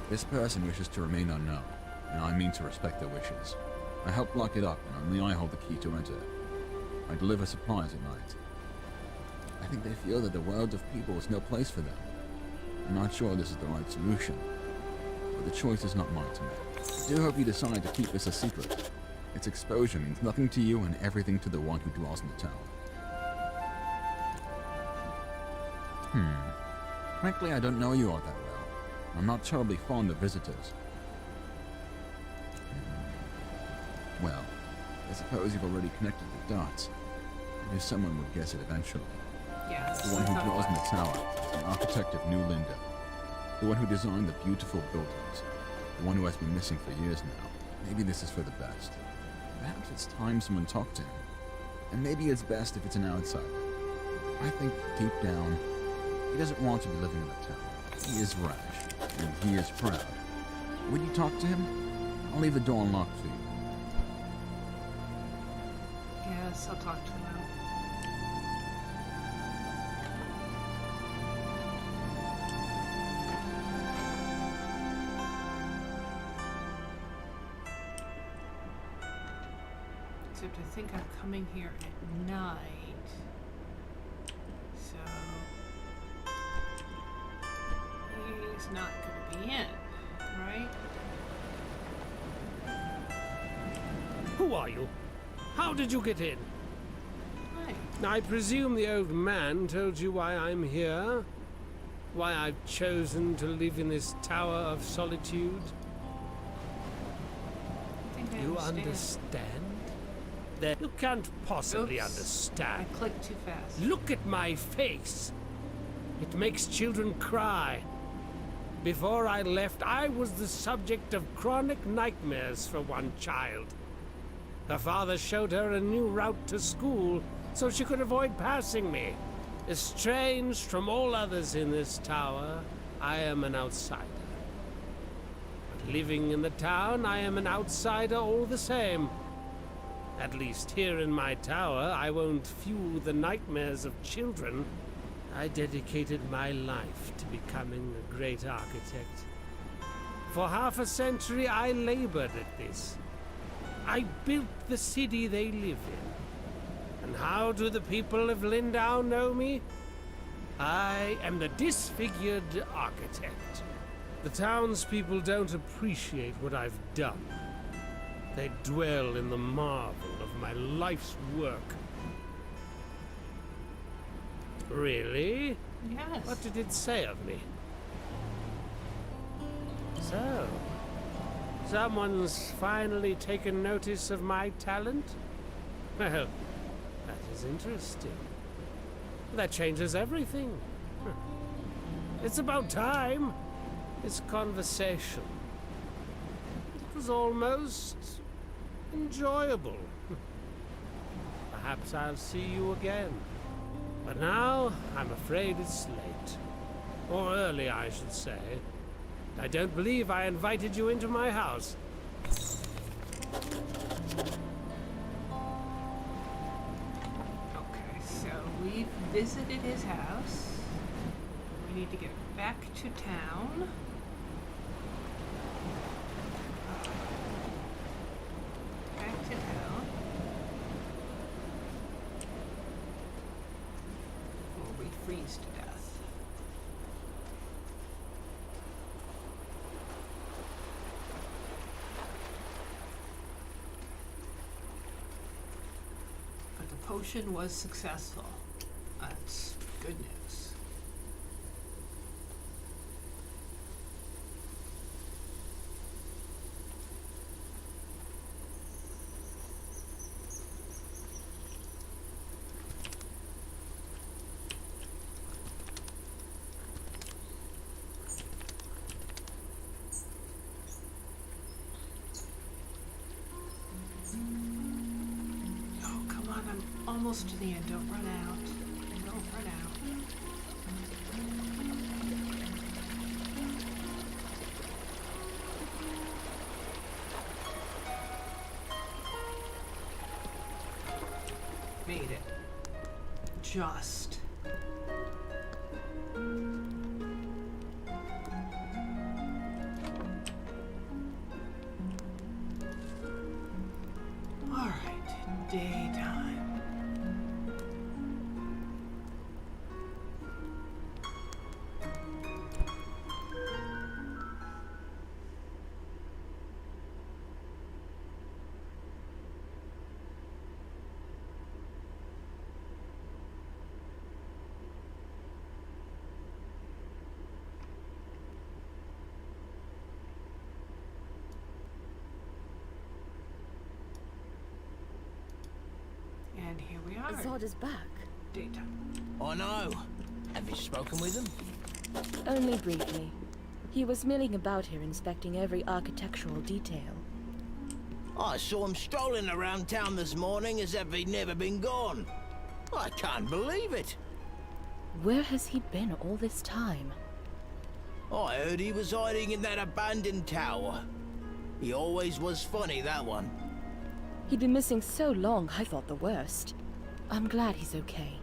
This person wishes to remain unknown, and I mean to respect their wishes. I help lock it up, and only I hold the key to enter. I deliver supplies at night. I think they feel that the world of people is no place for them. I'm not sure this is the right solution, but the choice is not mine to make. I do hope you decide to keep this a secret. Its exposure means nothing to you and everything to the one who dwells in the tower. Frankly, I don't know you all that well. I'm not terribly fond of visitors. Well, I suppose you've already connected the dots. I knew someone would guess it eventually. Yes. The one who dwells in the tower, the architect of New Lindo. The one who designed the beautiful buildings. The one who has been missing for years now. Maybe this is for the best. Perhaps it's time someone talked to him. And maybe it's best if it's an outsider. I think deep down, he doesn't want to be living in the tower. He is rash, and he is proud. Would you talk to him? I'll leave the door unlocked for you. Yes, I'll talk to him. Except I think I'm coming here at night. So he's not going to be in, right? Who are you? How did you get in? Hi. I presume the old man told you why I'm here? Why I've chosen to live in this tower of solitude? I think I You understand. understand? That you can't possibly Oops. understand. I clicked too fast. Look at my face. It makes children cry. Before I left, I was the subject of chronic nightmares for one child. Her father showed her a new route to school so she could avoid passing me. Estranged from all others in this tower, I am an outsider. But living in the town, I am an outsider all the same. At least here in my tower, I won't fuel the nightmares of children. I dedicated my life to becoming a great architect. For half a century, I labored at this. I built the city they live in. And how do the people of Lindau know me? I am the disfigured architect. The townspeople don't appreciate what I've done. They dwell in the marvel of my life's work. Really? Yes. What did it say of me? So, someone's finally taken notice of my talent? Well, that is interesting. That changes everything. It's about time. It's conversation. It was almost enjoyable. Perhaps I'll see you again. But now, I'm afraid it's late. Or early, I should say. I don't believe I invited you into my house. Okay, so we've visited his house. We need to get back to town. Back to town. Or we freeze to death. But the potion was successful. That's good news. I'm almost to the end. Don't run out. Don't run out. Made it. Just. All right, daytime. And here we are. Zod is back. Daytime. I know. Have you spoken with him? Only briefly. He was milling about here inspecting every architectural detail. I saw him strolling around town this morning as if he'd never been gone. I can't believe it. Where has he been all this time? I heard he was hiding in that abandoned tower. He always was funny, that one. He'd been missing so long, I thought the worst. I'm glad he's okay.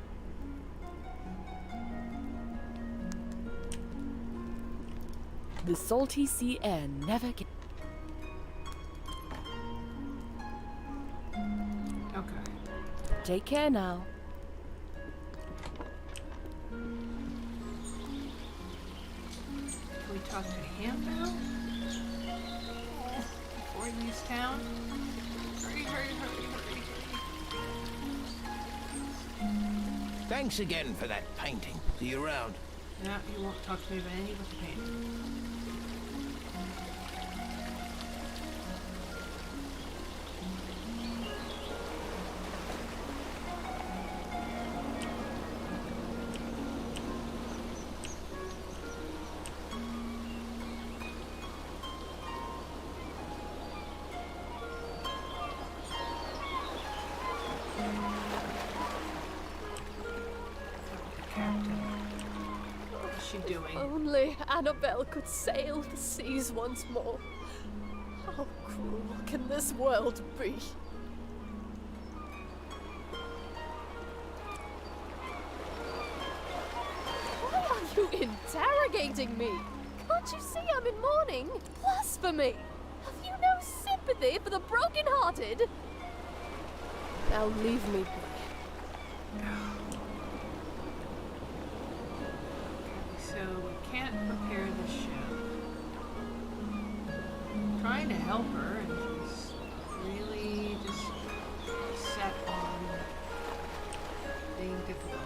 The salty sea air never gets... Okay. Take care now. Can we talk to him now? Before he leaves town? Hurry, hurry, hurry, hurry. Thanks again for that painting. See you around. No, you won't talk to me about any but the painting. Doing? Only Annabelle could sail the seas once more. How cruel can this world be? Why are you interrogating me? Can't you see I'm in mourning? Blasphemy! Have you no sympathy for the broken-hearted? Now leave me be. So we can't prepare the ship. I'm trying to help her, and she's really just set on being difficult.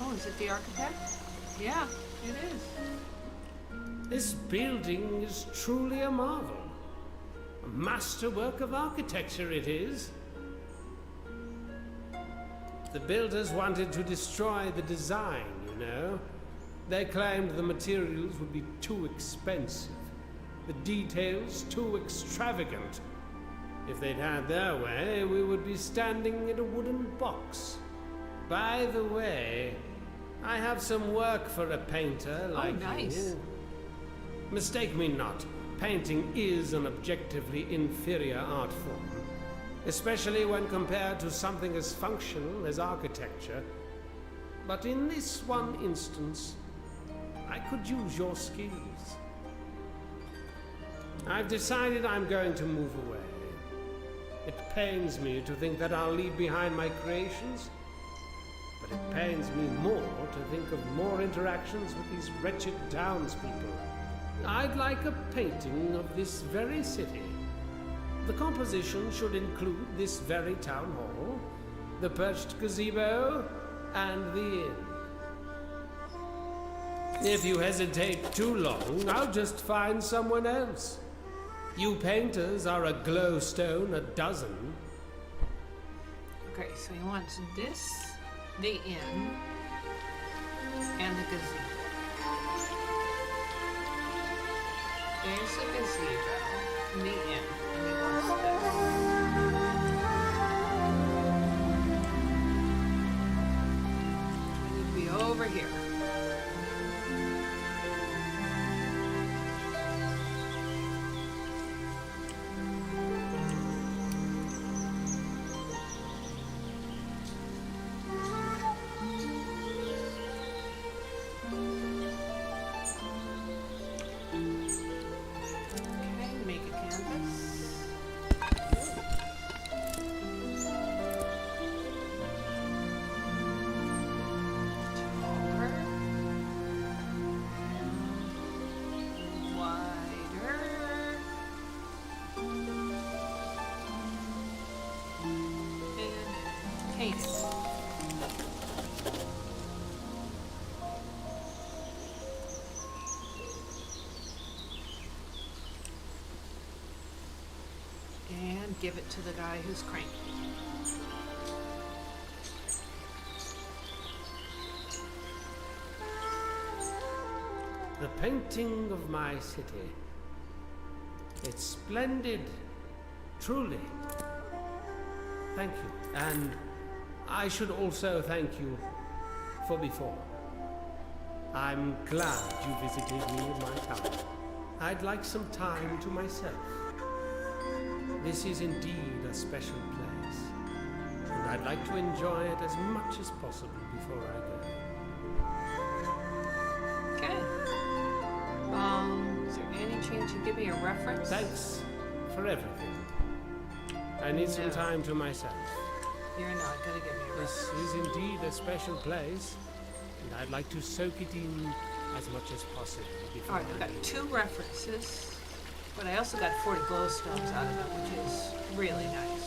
Oh, is it the architect? Yeah, it is. This building is truly a marvel. A masterwork of architecture it is. The builders wanted to destroy the design, you know. They claimed the materials would be too expensive, the details too extravagant. If they'd had their way, we would be standing in a wooden box. By the way, I have some work for a painter like nice. you. Mistake me not, painting is an objectively inferior art form, especially when compared to something as functional as architecture. But in this one instance, I could use your skills. I've decided I'm going to move away. It pains me to think that I'll leave behind my creations, but it pains me more to think of more interactions with these wretched townspeople. I'd like a painting of this very city. The composition should include this very town hall, the perched gazebo, and the inn. If you hesitate too long, I'll just find someone else. You painters are a glowstone a dozen. Okay, so he wants this, the inn, and the gazebo. There's the gazebo, and the inn, and he wants this. I need to be over here. And give it to the guy who's cranky. The painting of my city. It's splendid, truly. Thank you. And I should also thank you for before. I'm glad you visited me in my town. I'd like some time to myself. This is indeed a special place, and I'd like to enjoy it as much as possible before I go. Okay. Is there any chance you give me a reference? Thanks for everything. I need some time to myself. You're not gonna give me a reference. This is indeed a special place, and I'd like to soak it in as much as possible before Alright, I've got 2 references. But I also got 40 glowstones out of it, which is really nice.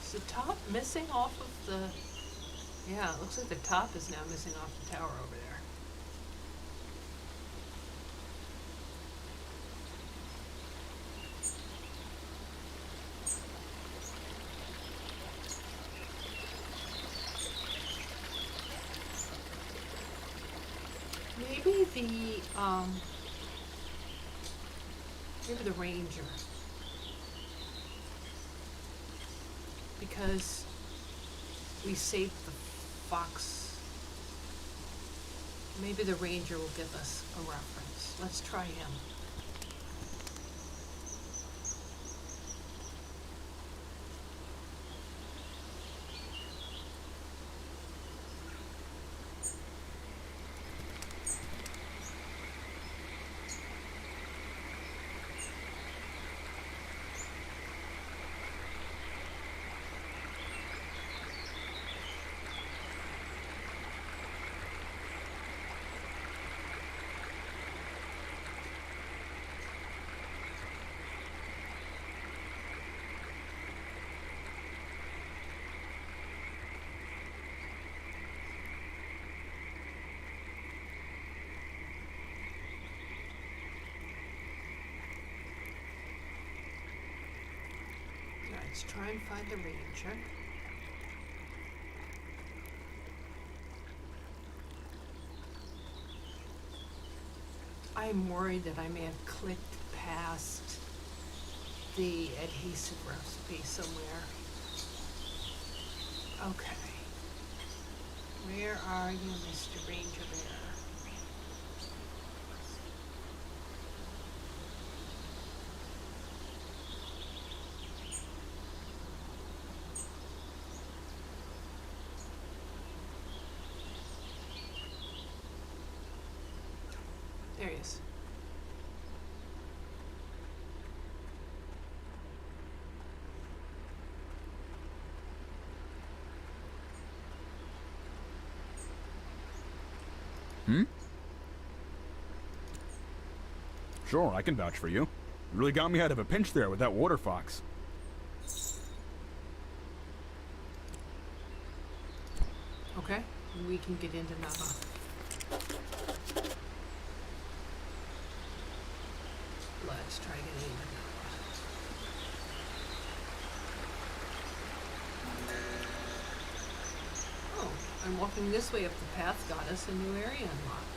Is the top missing off of the... Yeah, it looks like the top is now missing off the tower over there. Maybe the ranger. Because we saved the fox. Maybe the ranger will give us a reference. Let's try him. Let's try and find the ranger. I'm worried that I may have clicked past the adhesive recipe somewhere. Okay. Where are you, Mr. Ranger Bear? There he is. Sure, I can vouch for you. You really got me out of a pinch there with that water fox. Okay, we can get into Nava. Let's try getting into that. Oh, and walking this way up the path got us a new area unlocked.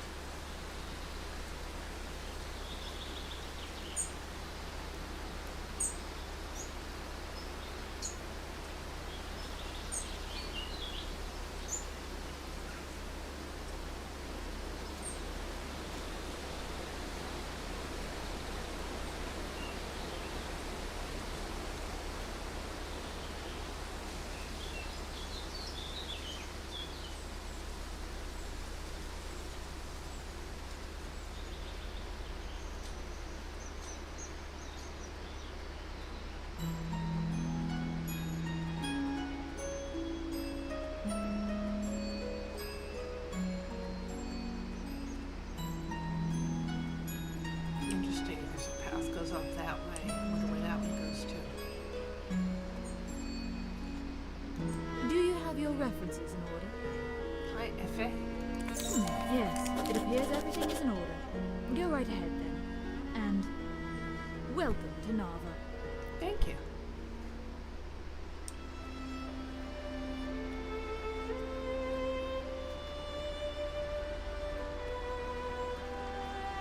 Interesting, there's a path goes up that way. I wonder where that one goes to. Do you have your references in order? Hi, Effie. Yes, it appears everything is in order. Go right ahead then. And welcome to Nava. Thank you.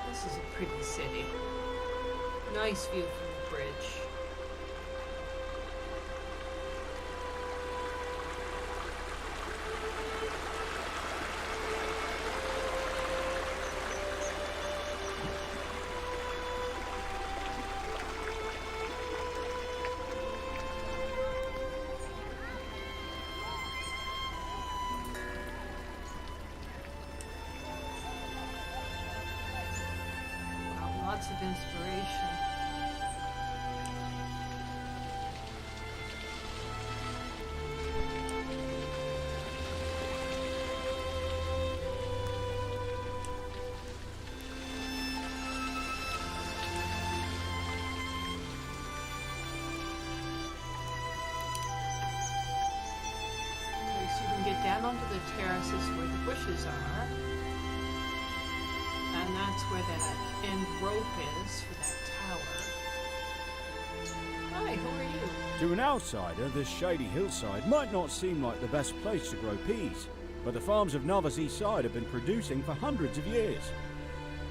This is a pretty city. Nice view from the bridge. Wow, lots of inspiration. Okay, so you can get down onto the terraces where the bushes are. And that's where that end rope is for that tower. Hi, who are you? To an outsider, this shady hillside might not seem like the best place to grow peas, but the farms of Nava's east side have been producing for hundreds of years.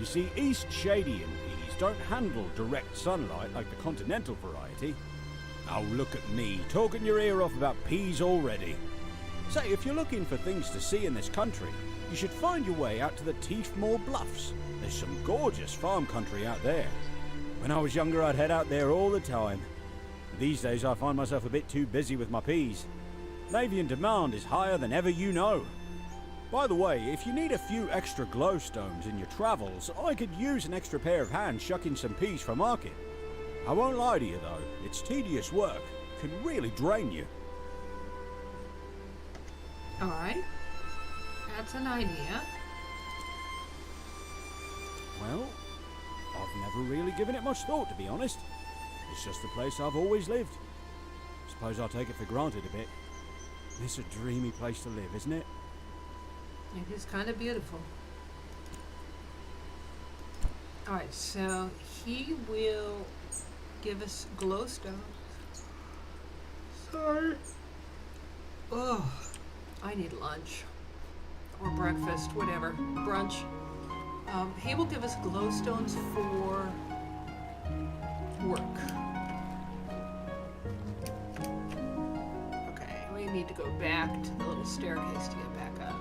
You see, Eastshadian peas don't handle direct sunlight like the continental variety. Oh, look at me, talking your ear off about peas already. Say, if you're looking for things to see in this country, you should find your way out to the Teefmore Bluffs. There's some gorgeous farm country out there. When I was younger, I'd head out there all the time. These days, I find myself a bit too busy with my peas. Lavian demand is higher than ever you know. By the way, if you need a few extra glowstones in your travels, I could use an extra pair of hands shucking some peas for market. I won't lie to you though, it's tedious work. Can really drain you. Alright. That's an idea. Well, I've never really given it much thought, to be honest. It's just the place I've always lived. Suppose I'll take it for granted a bit. It's a dreamy place to live, isn't it? It is kind of beautiful. Alright, so he will give us glowstone. Sorry. Oh, I need lunch. Or breakfast, whatever. Brunch. He will give us glowstones for work. Okay, we need to go back to the little staircase to get back up.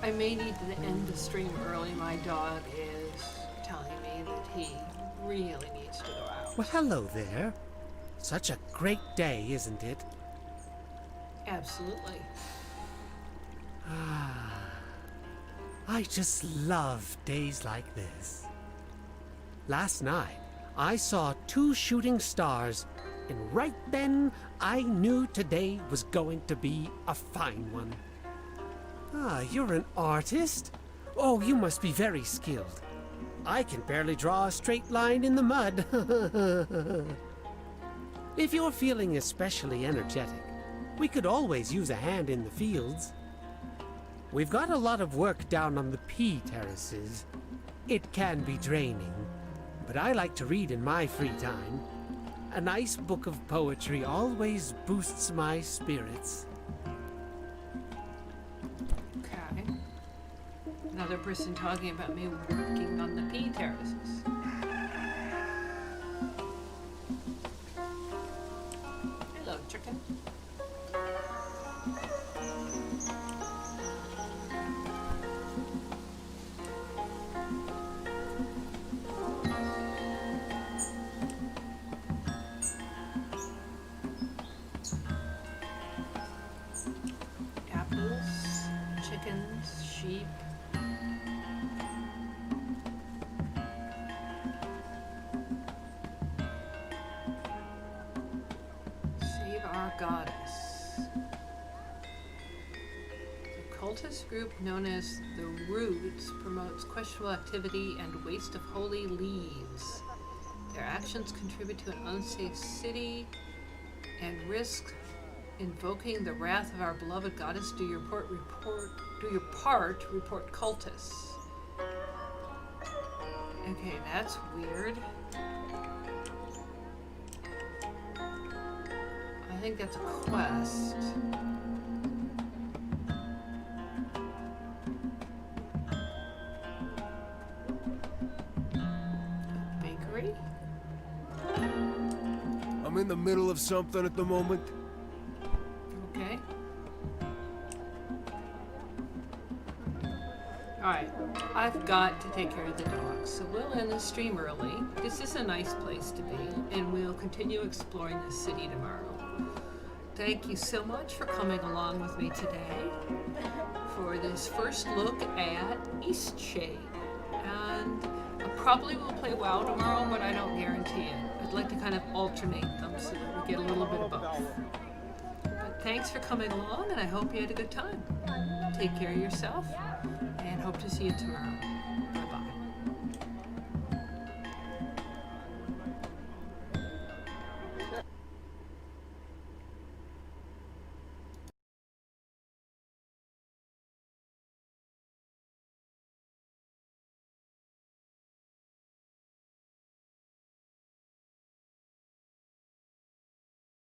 I may need to end the stream early. My dog is telling me that he really needs to go out. Well, hello there. Such a great day, isn't it? Absolutely. I just love days like this. Last night, I saw 2 shooting stars, and right then, I knew today was going to be a fine one. Ah, you're an artist? Oh, you must be very skilled. I can barely draw a straight line in the mud. If you're feeling especially energetic, We could always use a hand in the fields. We've got a lot of work down on the pea terraces. It can be draining, but I like to read in my free time. A nice book of poetry always boosts my spirits. Okay. Another person talking about me working on the pea terraces. Hello, chicken. Apples, chickens, sheep. Save our goddess. The cultist group known as the Roots promotes questionable activity and waste of holy leaves. Their actions contribute to an unsafe city and risk invoking the wrath of our beloved goddess. Do your part, report cultists. Okay, that's weird. I think that's a quest. Bakery? I'm in the middle of something at the moment. Okay. Alright, I've got to take care of the dogs, so we'll end the stream early. This is a nice place to be, and we'll continue exploring the city tomorrow. Thank you so much for coming along with me today for this first look at Eastshade. And I probably will play WoW tomorrow, but I don't guarantee it. I'd like to kind of alternate them so that we get a little bit of both. But thanks for coming along, and I hope you had a good time. Take care of yourself, and hope to see you tomorrow.